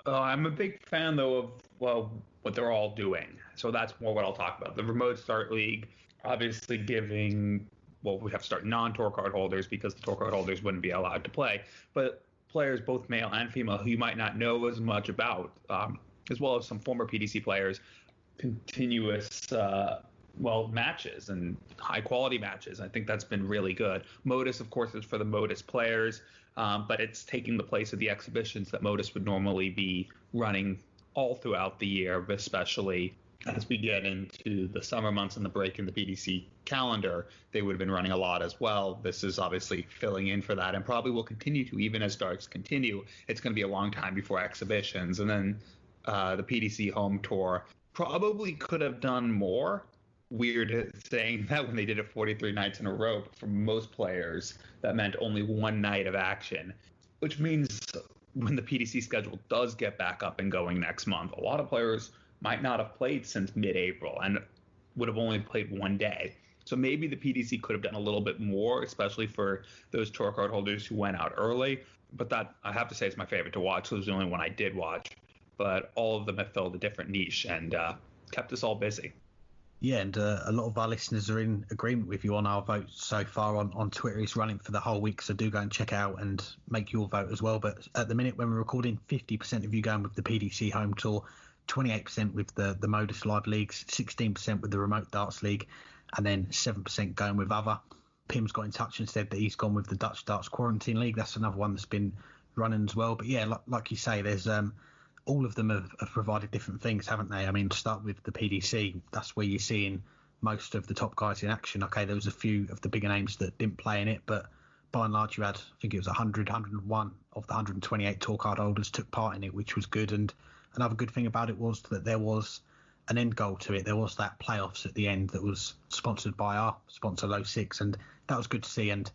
I'm a big fan, though, of, what they're all doing. So that's more what I'll talk about. The Remote Dart League, obviously giving... Well, we have to start non-tour card holders because the tour card holders wouldn't be allowed to play. But players, both male and female, who you might not know as much about, as well as some former PDC players, continuous, matches and high-quality matches. I think that's been really good. Modus, of course, is for the Modus players, but it's taking the place of the exhibitions that Modus would normally be running all throughout the year, especially as we get into the summer months and the break in the PDC calendar. They would have been running a lot as well. This is obviously filling in for that and probably will continue to, even as darts continue. It's going to be a long time before exhibitions. And then the PDC Home Tour probably could have done more. Weird saying that when they did it 43 nights in a row, but for most players, that meant only one night of action, which means when the PDC schedule does get back up and going next month, a lot of players might not have played since mid-April and would have only played one day. So maybe the PDC could have done a little bit more, especially for those tour card holders who went out early. But that, I have to say, is my favorite to watch. So it was the only one I did watch. But all of them have filled a different niche and kept us all busy. Yeah, and a lot of our listeners are in agreement with you on our vote so far on Twitter. It's running for the whole week, so do go and check it out and make your vote as well. But at the minute when we're recording, 50% of you going with the PDC Home Tour, 28% with the Modus Live Leagues, 16% with the Remote Darts League, and then 7% going with other. Pim's got in touch and said that he's gone with the Dutch Darts Quarantine League. That's another one that's been running as well. But yeah, like you say, there's all of them have provided different things, haven't they? I mean, to start with the PDC, that's where you're seeing most of the top guys in action. Okay, there was a few of the bigger names that didn't play in it, but by and large, you had, I think it was 101 of the 128 tour card holders took part in it, which was good. And another good thing about it was that there was an end goal to it. There was that playoffs at the end that was sponsored by our sponsor, Low Six, and that was good to see. And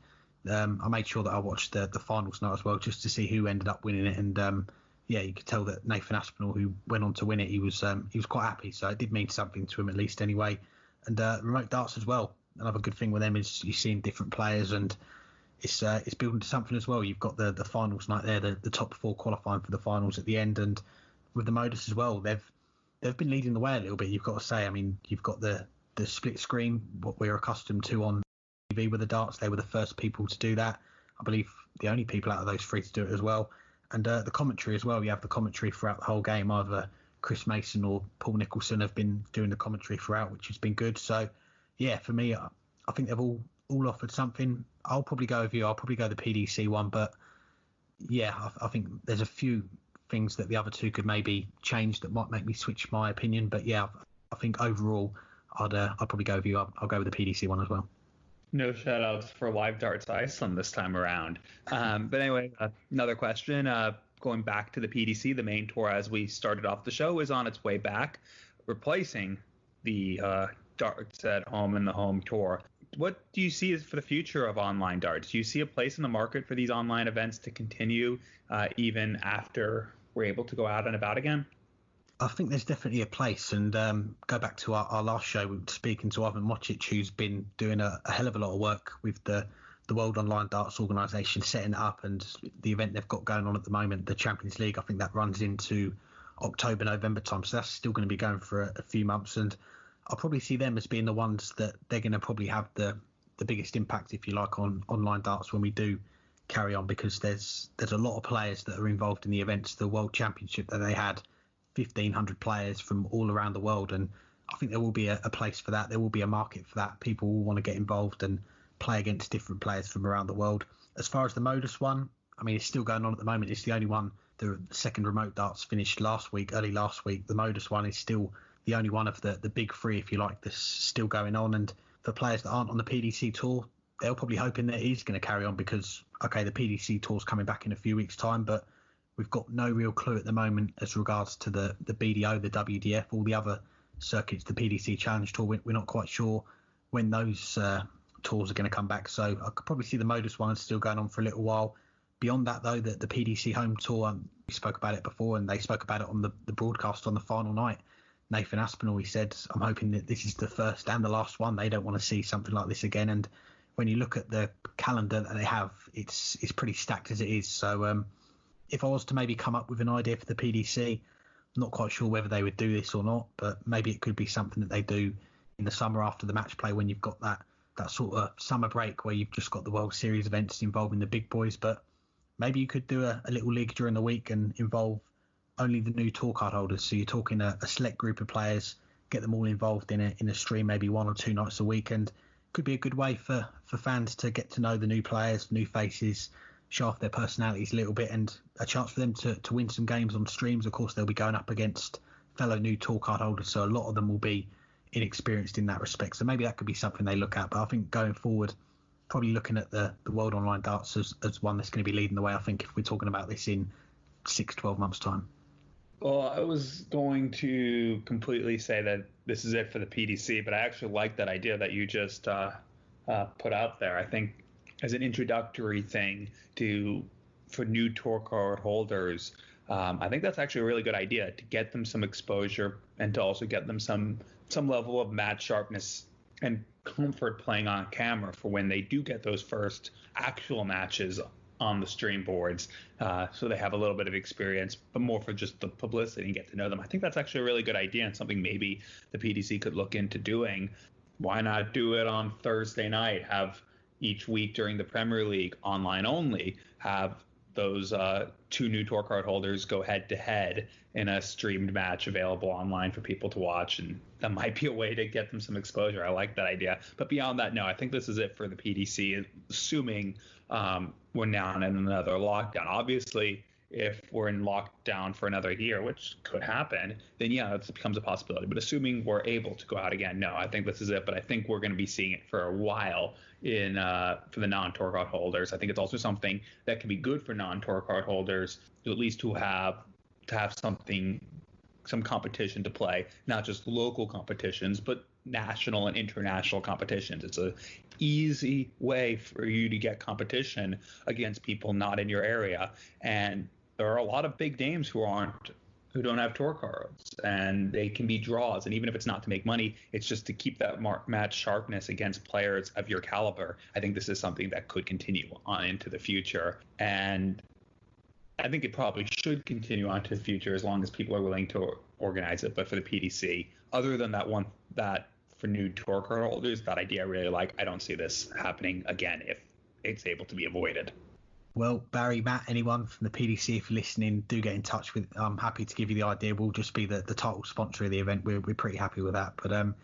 I made sure that I watched the finals night as well, just to see who ended up winning it. And yeah, you could tell that Nathan Aspinall, who went on to win it, he was quite happy. So it did mean something to him, at least anyway. And Remote Darts as well. Another good thing with them is you're seeing different players, and it's building to something as well. You've got the finals night there, the top four qualifying for the finals at the end, and with the Modus as well, they've been leading the way a little bit. You've got to say, I mean, you've got the split screen, what we're accustomed to on TV with the darts. They were the first people to do that. I believe the only people out of those three to do it as well. And the commentary as well. You have the commentary throughout the whole game. Either Chris Mason or Paul Nicholson have been doing the commentary throughout, which has been good. So, yeah, for me, I think they've all offered something. I'll probably go with you. I'll probably go the PDC one. But, yeah, I think there's a few things that the other two could maybe change that might make me switch my opinion. But, yeah, I think overall I'd probably go with you. I'll go with the PDC one as well. No shout-outs for Live Darts Iceland this time around. But anyway, another question. Going back to the PDC, the main tour as we started off the show is on its way back, replacing the darts at home and the home tour. What do you see as for the future of online darts? Do you see a place in the market for these online events to continue even after we're able to go out and about again? I think there's definitely a place, and go back to our last show, we were speaking to Ivan Mocic, who's been doing a hell of a lot of work with the World Online Darts Organisation, setting it up, and the event they've got going on at the moment, the Champions League. I think that runs into October, November time, so that's still going to be going for a few months. And I'll probably see them as being the ones that they're going to probably have the biggest impact, if you like, on online darts when we do carry on, because there's a lot of players that are involved in the events. The World Championship that they had, 1,500 players from all around the world, and I think there will be a place for that. There will be a market for that. People will want to get involved and play against different players from around the world. As far as the Modus one, I mean, it's still going on at the moment. It's the only one. The second remote darts finished early last week. The Modus one is still the only one of the big three, if you like, that's still going on. And for players that aren't on the PDC tour, they're probably hoping that it is going to carry on because, okay, the PDC tour's coming back in a few weeks' time, but we've got no real clue at the moment as regards to the BDO, the WDF, all the other circuits, the PDC Challenge Tour. We're not quite sure when those tours are going to come back. So I could probably see the Modus one still going on for a little while. Beyond that, though, the PDC Home Tour, we spoke about it before, and they spoke about it on the broadcast on the final night. Nathan Aspinall, he said, I'm hoping that this is the first and the last one. They don't want to see something like this again. And when you look at the calendar that they have, it's pretty stacked as it is. So if I was to maybe come up with an idea for the PDC, I'm not quite sure whether they would do this or not, but maybe it could be something that they do in the summer after the match play, when you've got that sort of summer break where you've just got the World Series events involving the big boys. But maybe you could do a little league during the week and involve only the new tour card holders. So you're talking a select group of players, get them all involved in a stream, maybe 1 or 2 nights a week, and could be a good way for fans to get to know the new players, new faces, show off their personalities a little bit, and a chance for them to win some games on streams. Of course, they'll be going up against fellow new tour card holders, so a lot of them will be inexperienced in that respect. So maybe that could be something they look at. But I think going forward, probably looking at the World Online Darts as one that's going to be leading the way, I think, if we're talking about this in 6-12 months' time. Well, I was going to completely say that this is it for the PDC, but I actually like that idea that you just put out there. I think as an introductory thing for new tour card holders, I think that's actually a really good idea to get them some exposure and to also get them some level of match sharpness and comfort playing on camera for when they do get those first actual matches on the stream boards, so they have a little bit of experience, but more for just the publicity and get to know them. I think that's actually a really good idea and something maybe the PDC could look into doing. Why not do it on Thursday night? Have each week during the Premier League, online only, have those 2 new tour card holders go head to head in a streamed match available online for people to watch, and that might be a way to get them some exposure. I like that idea. But beyond that, no, I think this is it for the PDC, assuming we're now in another lockdown. Obviously, if we're in lockdown for another year, which could happen, then yeah, it becomes a possibility. But assuming we're able to go out again, no, I think this is it. But I think we're going to be seeing it for a while for the non-tour card holders. I think it's also something that can be good for non-tour card holders, at least to have some competition to play, not just local competitions, but national and international competitions. It's a easy way for you to get competition against people not in your area, and there are a lot of big names who don't have tour cards, and they can be draws. And even if it's not to make money, it's just to keep that match sharpness against players of your caliber. I think this is something that could continue on into the future, and I think it probably should continue on to the future as long as people are willing to organize it. But for the PDC, other than that for new tour card holders, that idea I really like. I don't see this happening again if it's able to be avoided. Well, Barry, Matt, anyone from the PDC, if you're listening, do get in touch with. I'm happy to give you the idea. We'll just be the title sponsor of the event. We're pretty happy with that. But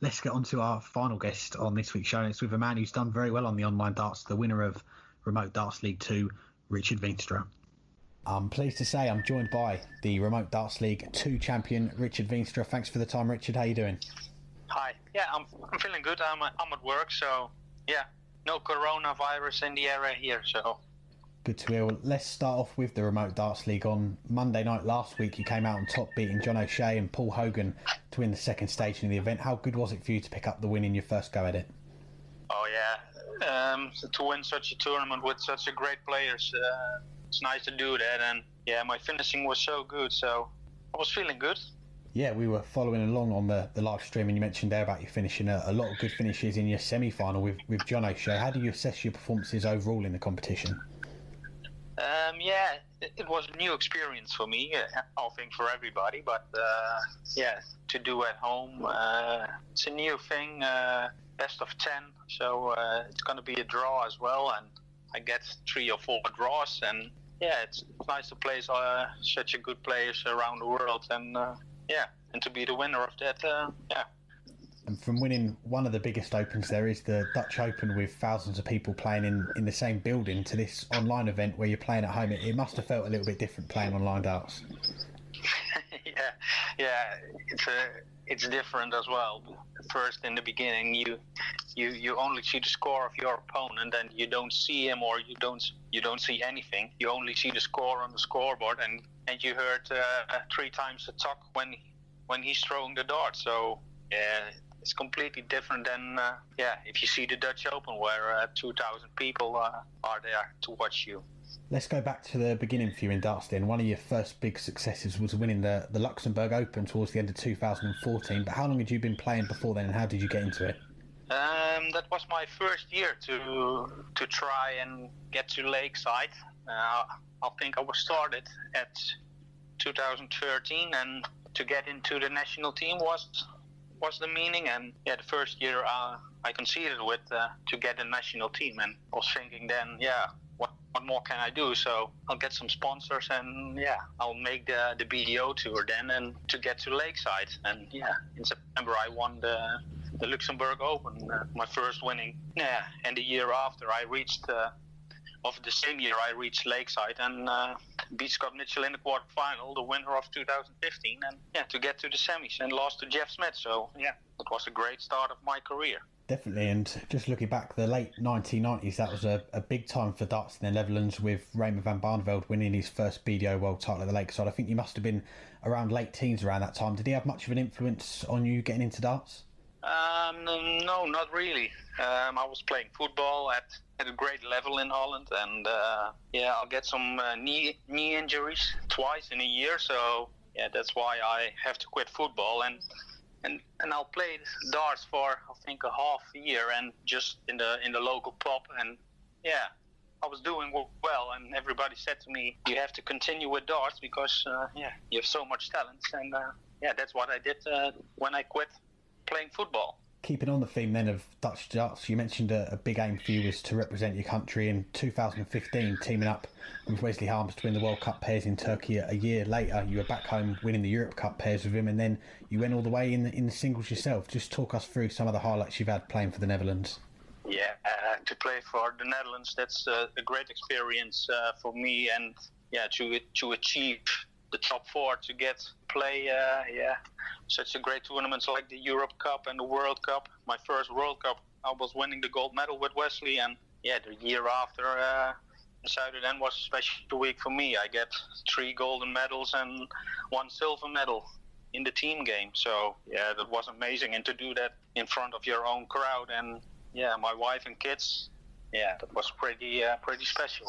let's get on to our final guest on this week's show. And it's with a man who's done very well on the online darts, the winner of Remote Darts League 2, Richard Veenstra. I'm pleased to say I'm joined by the Remote Darts League 2 champion, Richard Veenstra. Thanks for the time, Richard. How you doing? Hi. Yeah, I'm feeling good. I'm at work, so yeah, no coronavirus in the area here, so. Good to hear. Well, let's start off with the Remote Darts League. On Monday night last week, you came out on top, beating John O'Shea and Paul Hogan to win the second stage in the event. How good was it for you to pick up the win in your first go at it? Oh yeah, to win such a tournament with such a great players, it's nice to do that. And yeah, my finishing was so good, so I was feeling good. Yeah, we were following along on the live stream, and you mentioned there about you finishing a lot of good finishes in your semi-final with John O'Shea. How do you assess your performances overall in the competition? Yeah, it was a new experience for me. I think for everybody, but to do at home, it's a new thing. Best of 10, so it's going to be a draw as well, and I get 3 or 4 draws, and it's nice to play such a good players around the world, and and to be the winner of that. And from winning one of the biggest opens there is the Dutch Open with thousands of people playing in the same building to this online event where you're playing at home, it must have felt a little bit different playing online darts. It's different as well. First, in the beginning, you only see the score of your opponent, and you don't see him, or you don't see anything. You only see the score on the scoreboard, and you heard 3 times the talk when he's throwing the dart. So it's completely different than if you see the Dutch Open where 2,000 people are there to watch you. Let's go back to the beginning for you in darts then. One of your first big successes was winning the Luxembourg Open towards the end of 2014. But how long had you been playing before then, and how did you get into it? That was my first year to try and get to Lakeside. I think I was started at 2013, and to get into the national team was the meaning. And the first year I conceded with to get a national team, and I was thinking then, what more can I do? So I'll get some sponsors, and I'll make the BDO tour then, and to get to Lakeside. And in September I won the Luxembourg Open, my first winning. And the year after I reached the same year I reached Lakeside and beat Scott Mitchell in the quarterfinal, the winner of 2015, and to get to the semis, and lost to Jeff Smith. So it was a great start of my career. Definitely, and just looking back, the late 1990s, that was a big time for darts in the Netherlands, with Raymond van Barneveld winning his first BDO World title at the Lakeside. I think you must have been around late teens around that time. Did he have much of an influence on you getting into darts? No, not really. I was playing football at a great level in Holland, and I'll get some knee injuries twice in a year, so that's why I have to quit football, and I'll play darts for I think a half a year, and just in the local pub, and I was doing well, and everybody said to me, you have to continue with darts because you have so much talent, and that's what I did when I quit playing football. Keeping on the theme then of Dutch darts, you mentioned a big aim for you was to represent your country in 2015, teaming up with Wesley Harms to win the World Cup pairs in Turkey. A year later, you were back home winning the Europe Cup pairs with him, and then you went all the way in the singles yourself. Just talk us through some of the highlights you've had playing for the Netherlands. To play for the Netherlands, that's a great experience for me, and to achieve the top 4, to play such a great tournaments like the Europe Cup and the World Cup. My first World Cup, I was winning the gold medal with Wesley, and the year after Zuidenden was a special week for me. I get 3 golden medals and 1 silver medal in the team game. So that was amazing, and to do that in front of your own crowd, and my wife and kids, that was pretty special.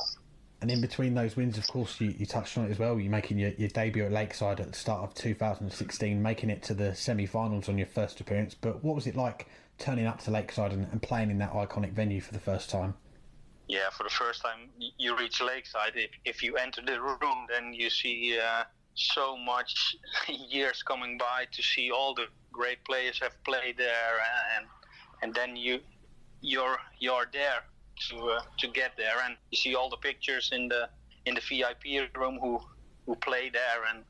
And in between those wins, of course, you touched on it as well. You're making your debut at Lakeside at the start of 2016, making it to the semi-finals on your first appearance. But what was it like turning up to Lakeside and playing in that iconic venue for the first time? For the first time you reach Lakeside, if you enter the room, then you see so much years coming by to see all the great players have played there, and then you're there to get there, and you see all the pictures in the VIP room who play there, and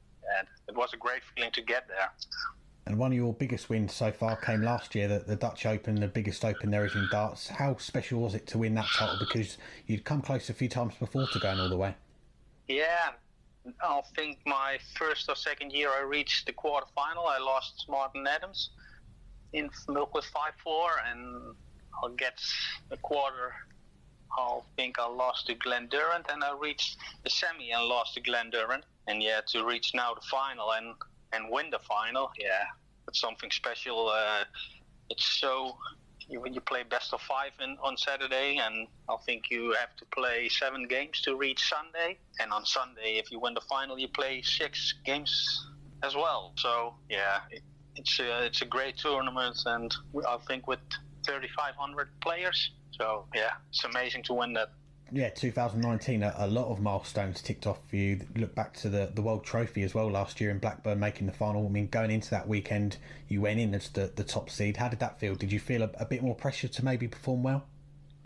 it was a great feeling to get there. And one of your biggest wins so far came last year, the Dutch Open, the biggest open there is in darts. How special was it to win that title, because you'd come close a few times before to going all the way? I think my first or second year I reached the quarterfinal. I lost to Martin Adams in Milk with 5-4, and I'll get a quarter. I think I lost to Glenn Durrant, and I reached the semi and lost to Glenn Durrant. And to reach now the final and win the final, it's something special. It's so when you play best of 5 on Saturday, and I think you have to play 7 games to reach Sunday. And on Sunday, if you win the final, you play 6 games as well. So it's a great tournament, and I think with 3,500 players. So it's amazing to win that. Yeah, 2019, a lot of milestones ticked off for you. Look back to the World Trophy as well last year in Blackburn, making the final. I mean, going into that weekend, you went in as the top seed. How did that feel? Did you feel a bit more pressure to maybe perform well?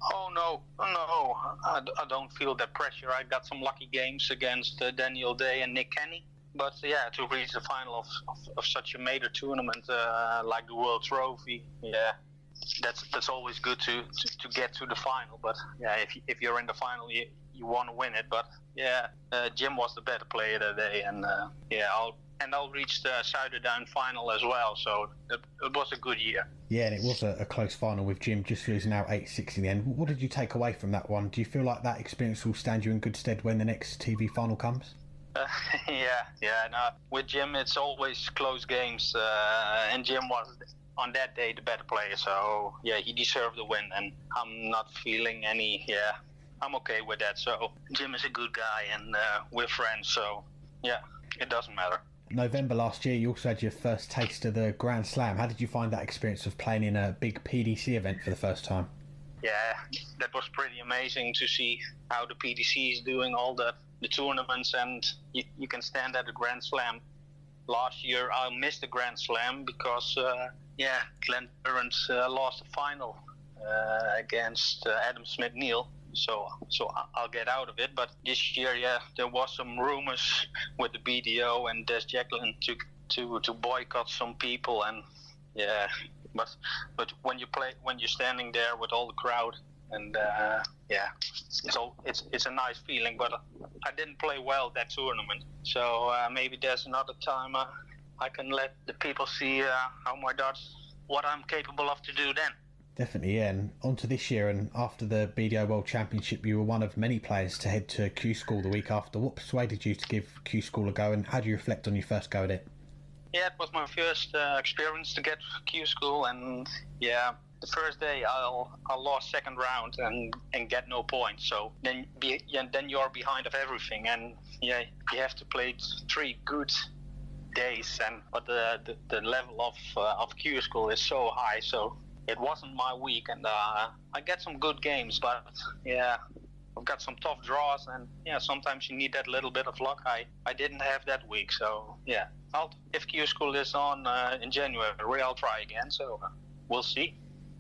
Oh, no. I don't feel that pressure. I got some lucky games against Daniel Day and Nick Kenny. But yeah, to reach the final of such a major tournament like the World Trophy, yeah, that's always good to get to the final. But yeah, if you're in the final, you want to win it. But yeah, Jim was the better player that day, and I'll reach the Zuiderduin final as well. So it was a good year. Yeah, and it was a close final with Jim just losing out 8-6 in the end. What did you take away from that one? Do you feel like that experience will stand you in good stead when the next TV final comes? No, with Jim it's always close games, and Jim was on that day the better player, so yeah, he deserved the win, and I'm not feeling I'm okay with that. So Jim is a good guy, and we're friends, so yeah, it doesn't matter. November last year, you also had your first taste of the Grand Slam. How did you find that experience of playing in a big PDC event for the first time? Yeah, that was pretty amazing to see how the PDC is doing all the tournaments, and you can stand at a Grand Slam. Last year I missed the Grand Slam because Glenn Burns lost the final against Adam Smith-Neal, so I'll get out of it. But this year, there was some rumors with the BDO and Des Jacqueline to boycott some people, and yeah, but when you're standing there with all the crowd, and it's a nice feeling. But I didn't play well that tournament, so maybe there's another time I can let the people see what I'm capable of to do then. Definitely, yeah. And on to this year, and after the BDO World Championship, you were one of many players to head to Q School the week after. What persuaded you to give Q School a go, and how do you reflect on your first go at it? Yeah, it was my first experience to get Q School, and yeah, the first day I lost second round and get no points. So then you're behind of everything, and yeah, you have to play 3 good days, but the level of Q School is so high, so it wasn't my week, and I get some good games, but yeah, I've got some tough draws, and yeah, sometimes you need that little bit of luck. I didn't have that week, so yeah, if Q School is on in January, I'll try again, so we'll see.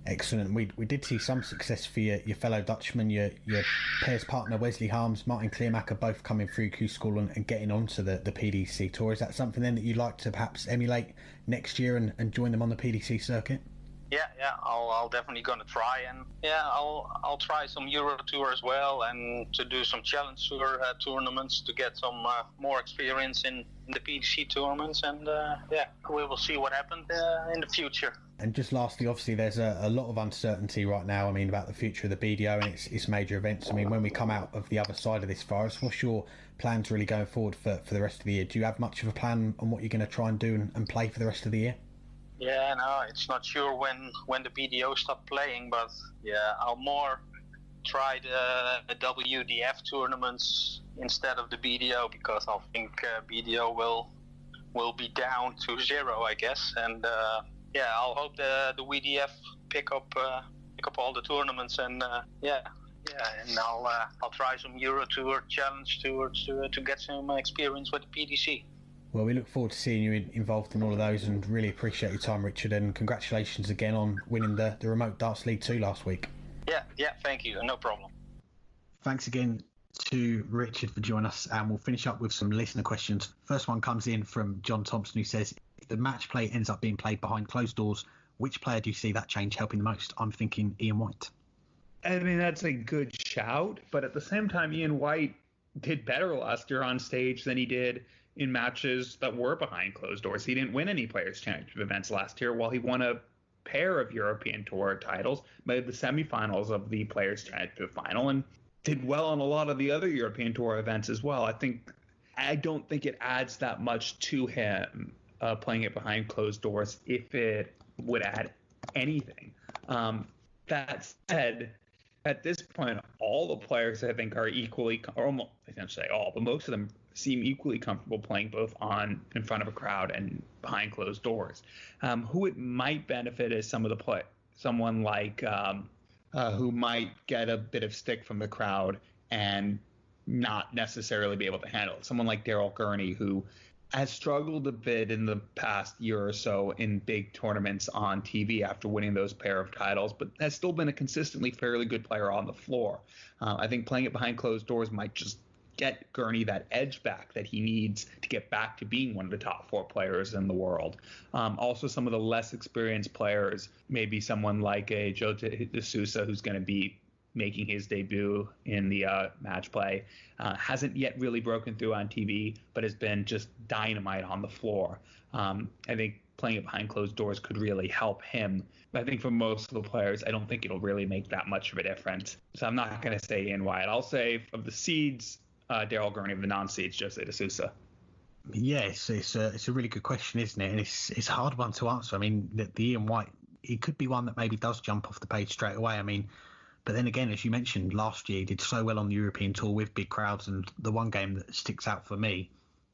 Excellent. We did see some success for your fellow Dutchman, your pairs partner Wesley Harms, Martin Kleermaker, both coming through Q School and getting onto the PDC Tour. Is that something then that you'd like to perhaps emulate next year and join them on the PDC circuit? Yeah, I'll definitely gonna try, and yeah, I'll try some Euro Tour as well, and to do some Challenge Tour tournaments to get some more experience in the PDC tournaments, and yeah, we will see what happens in the future. And just lastly, obviously, there's a lot of uncertainty right now. I mean, about the future of the BDO and its major events. I mean, when we come out of the other side of this virus, what's your plans really going forward for the rest of the year? Do you have much of a plan on what you're going to try and do and play for the rest of the year? Yeah, no, it's not sure when the BDO stop playing, but yeah, I'll more try the WDF tournaments instead of the BDO, because I think BDO will be down to 0, I guess, and yeah, I'll hope the WDF pick up all the tournaments, and and I'll try some Euro Tour, Challenge Tours to get some experience with the PDC. Well, we look forward to seeing you involved in all of those, and really appreciate your time, Richard, and congratulations again on winning the Remote Darts League 2 last week. Yeah, thank you, no problem. Thanks again to Richard for joining us, and we'll finish up with some listener questions. First one comes in from John Thompson, who says, if the match play ends up being played behind closed doors, which player do you see that change helping the most? I'm thinking Ian White. I mean, that's a good shout, but at the same time, Ian White did better last year on stage than he did in matches that were behind closed doors. He didn't win any Players' Championship events last year, while he won a pair of European Tour titles, made the semifinals of the Players' Championship final, and did well on a lot of the other European Tour events as well. I don't think it adds that much to him playing it behind closed doors, if it would add anything. That said, at this point, all the players I think are equally, or almost, I can't say all, but most of them seem equally comfortable playing both in front of a crowd and behind closed doors. Who it might benefit is someone like who might get a bit of stick from the crowd and not necessarily be able to handle it. Someone like Daryl Gurney, who has struggled a bit in the past year or so in big tournaments on TV after winning those pair of titles, but has still been a consistently fairly good player on the floor. I think playing it behind closed doors might just get Gurney that edge back that he needs to get back to being one of the top 4 players in the world. Also, some of the less experienced players, maybe someone like a Joe De Sousa, who's going to be making his debut in the match play, hasn't yet really broken through on TV, but has been just dynamite on the floor. I think playing it behind closed doors could really help him. But I think for most of the players, I don't think it'll really make that much of a difference. So I'm not going to say Ian Wyatt. I'll say of the seeds, Daryl Gurney, of the non-seeds, Jose De Sousa. Yes, it's a really good question, isn't it? And it's a hard one to answer. I mean, the Ian Wyatt, he could be one that maybe does jump off the page straight away. I mean, but then again, as you mentioned, last year he did so well on the European Tour with big crowds, and the one game that sticks out for me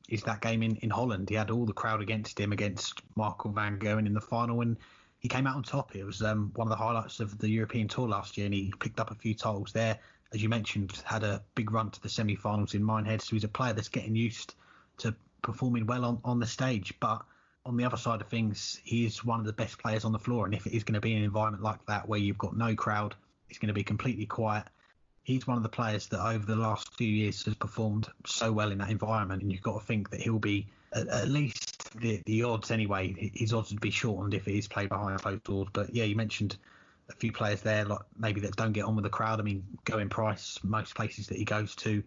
is that game in Holland. He had all the crowd against him, against Michael van Gerwen in the final, and he came out on top. It was one of the highlights of the European Tour last year, and he picked up a few titles there. As you mentioned, had a big run to the semi-finals in Minehead, so he's a player that's getting used to performing well on the stage. But on the other side of things, he's one of the best players on the floor, and if it is going to be an environment like that where you've got no crowd, it's going to be completely quiet. He's one of the players that over the last few years has performed so well in that environment, and you've got to think that he'll be at least the odds anyway. His odds would be shortened if it is played behind closed doors. But yeah, you mentioned a few players there, like maybe that don't get on with the crowd. I mean, Going Price, most places that he goes to,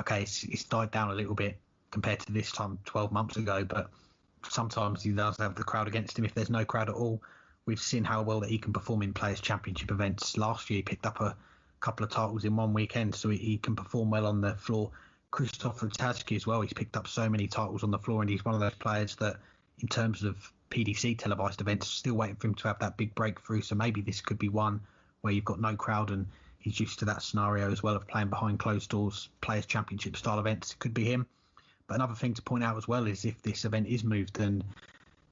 okay, it's died down a little bit compared to this time 12 months ago, but sometimes he does have the crowd against him if there's no crowd at all. We've seen how well that he can perform in Players' Championship events. Last year, he picked up a couple of titles in one weekend, so he can perform well on the floor. Christoph Ratajski as well, he's picked up so many titles on the floor, and he's one of those players that, in terms of PDC televised events, still waiting for him to have that big breakthrough. So maybe this could be one where you've got no crowd, and he's used to that scenario as well of playing behind closed doors, Players' Championship style events. It could be him. But another thing to point out as well is if this event is moved, and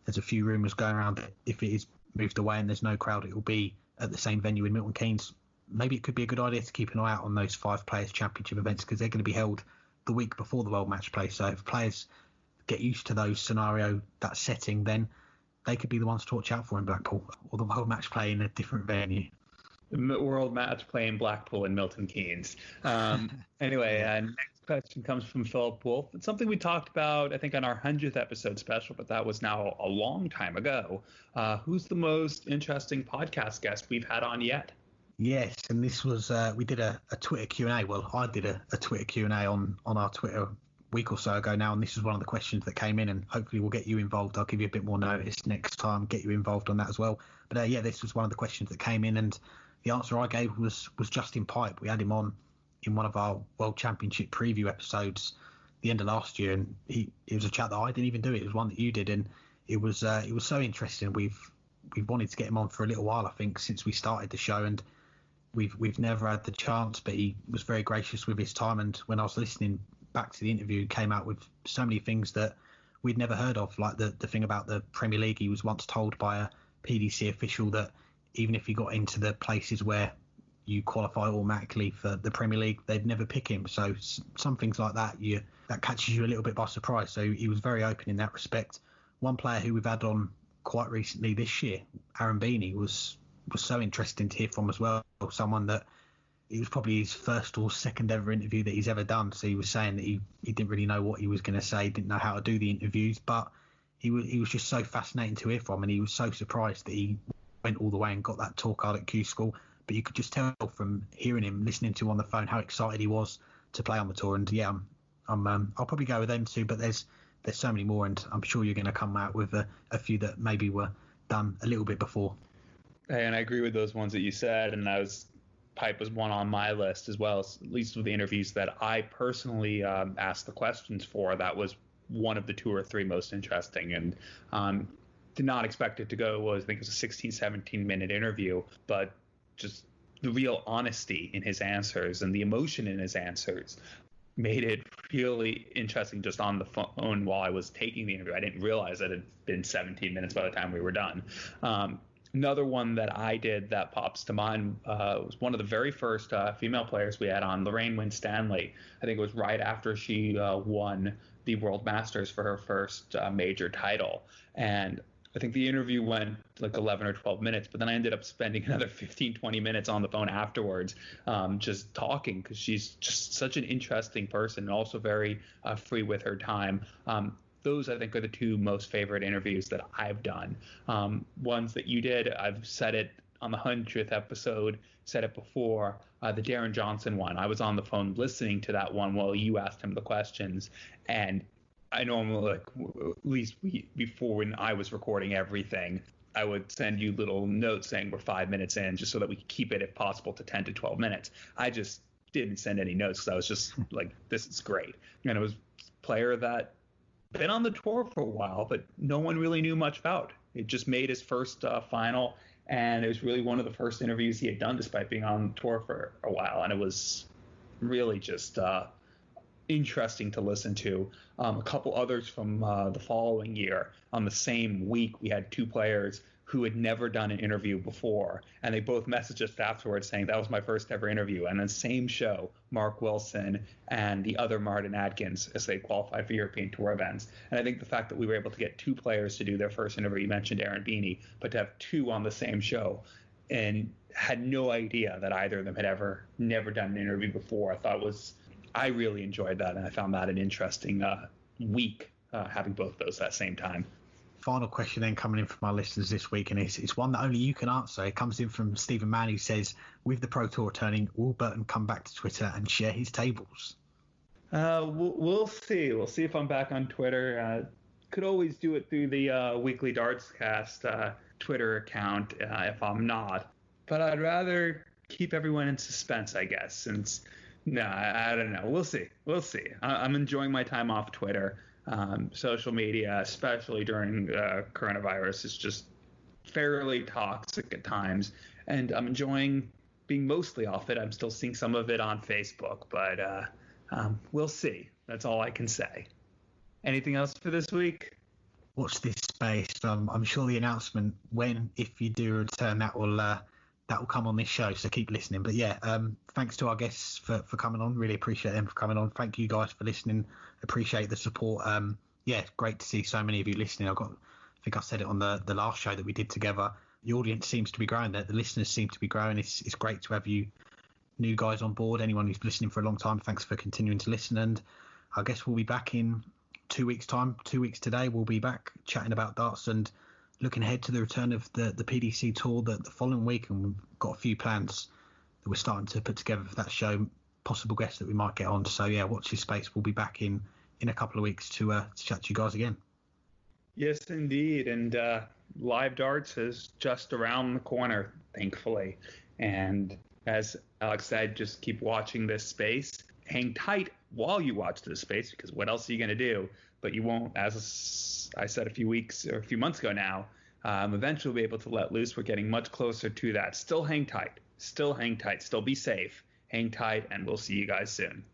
there's a few rumours going around that if it is moved away and there's no crowd, it will be at the same venue in Milton Keynes. Maybe it could be a good idea to keep an eye out on those 5 Players' Championship events, because they're going to be held the week before the World Match Play. So if players get used to those scenario, that setting, then they could be the ones to watch out for in Blackpool, or the World Match Play in a different venue. The World Match Play in Blackpool and Milton Keynes. Anyway, next question comes from Philip Wolf. It's something we talked about, I think, on our 100th episode special, but that was now a long time ago. Who's the most interesting podcast guest we've had on yet? Yes, and this was, we did a Twitter Q&A. Well, I did a Twitter Q&A on our Twitter a week or so ago now, and this is one of the questions that came in, and hopefully we'll get you involved. I'll give you a bit more notice next time, get you involved on that as well. But yeah, this was one of the questions that came in, and the answer I gave was Justin Pipe. We had him on in one of our World Championship preview episodes the end of last year, and it was a chat that I didn't even do. It was one that you did, and it was so interesting. We've wanted to get him on for a little while, I think, since we started the show, and we've never had the chance, but he was very gracious with his time. And when I was listening back to the interview, he came out with so many things that we'd never heard of, like the thing about the Premier League. He was once told by a PDC official that even if he got into the places where you qualify automatically for the Premier League, they'd never pick him. So some things like that, that catches you a little bit by surprise. So he was very open in that respect. One player who we've had on quite recently this year, Aaron Beanie, was so interesting to hear from as well. Someone that it was probably his first or second ever interview that he's ever done. So he was saying that he didn't really know what he was going to say, didn't know how to do the interviews, but he was just so fascinating to hear from, and he was so surprised that he went all the way and got that tour card at Q School. But you could just tell from hearing him, listening to him on the phone, how excited he was to play on the tour. And yeah, I'll probably go with them too, but there's so many more, and I'm sure you're going to come out with a few that maybe were done a little bit before. And I agree with those ones that you said, and Pipe was one on my list as well, at least with the interviews that I personally asked the questions for. That was one of the 2 or 3 most interesting, and did not expect it to go, I think it was a 16, 17-minute interview, but just the real honesty in his answers and the emotion in his answers made it really interesting just on the phone while I was taking the interview. I didn't realize that it had been 17 minutes by the time we were done. Another one that I did that pops to mind was one of the very first female players we had on, Lorraine Winstanley. I think it was right after she won the World Masters for her first major title. And I think the interview went like 11 or 12 minutes, but then I ended up spending another 15, 20 minutes on the phone afterwards just talking, because she's just such an interesting person and also very free with her time. Those, I think, are the two most favorite interviews that I've done. Ones that you did, I've said it on the 100th episode, said it before, the Darren Johnson one. I was on the phone listening to that one while you asked him the questions. And I normally, like, at least before when I was recording everything, I would send you little notes saying we're 5 minutes in, just so that we could keep it, if possible, to 10 to 12 minutes. I just didn't send any notes because I was just like, this is great. And it was a player that been on the tour for a while, but no one really knew much about. It just made his first final, and it was really one of the first interviews he had done despite being on tour for a while, and it was really just interesting to listen to. A couple others from the following year. On the same week, we had two players who had never done an interview before, and they both messaged us afterwards saying that was my first ever interview. And then same show, Mark Wilson and the other Martin Adkins, as they qualified for European Tour events. And I think the fact that we were able to get two players to do their first interview, you mentioned Aaron Beeney, but to have two on the same show and had no idea that either of them had never done an interview before, I really enjoyed that, and I found that an interesting week, having both those at the same time. Final question then coming in from our listeners this week, and it's one that only you can answer. It comes in from Stephen Mann, who says, with the Pro Tour returning, will Burton come back to Twitter and share his tables? We'll see. We'll see if I'm back on Twitter. Could always do it through the Weekly Dartscast Twitter account if I'm not. But I'd rather keep everyone in suspense, I guess, since, I don't know. We'll see. I'm enjoying my time off Twitter. Social media, especially during coronavirus, is just fairly toxic at times, and I'm enjoying being mostly off it. I'm still seeing some of it on Facebook, but we'll see. That's all I can say. Anything else for this week? Watch this space. I'm sure the announcement if you do return, that will come on this show, so keep listening. But yeah, thanks to our guests for coming on. Really appreciate them for coming on. Thank you guys for listening. Appreciate the support. Great to see so many of you listening. I think I said it on the last show that we did together. The audience seems to be growing. The listeners seem to be growing. It's great to have you new guys on board. Anyone who's listening for a long time, thanks for continuing to listen. And I guess we'll be back in 2 weeks' time. 2 weeks today, we'll be back chatting about darts and looking ahead to the return of the PDC Tour the following week, and we've got a few plans that we're starting to put together for that show, possible guests that we might get on. So yeah, watch this space. We'll be back in a couple of weeks to chat to you guys again. Yes, indeed. And live darts is just around the corner, thankfully. And as Alex said, just keep watching this space. Hang tight while you watch this space, because what else are you going to do? But you won't, as I said a few months ago now, eventually we'll be able to let loose. We're getting much closer to that. Still hang tight. Still be safe. Hang tight, and we'll see you guys soon.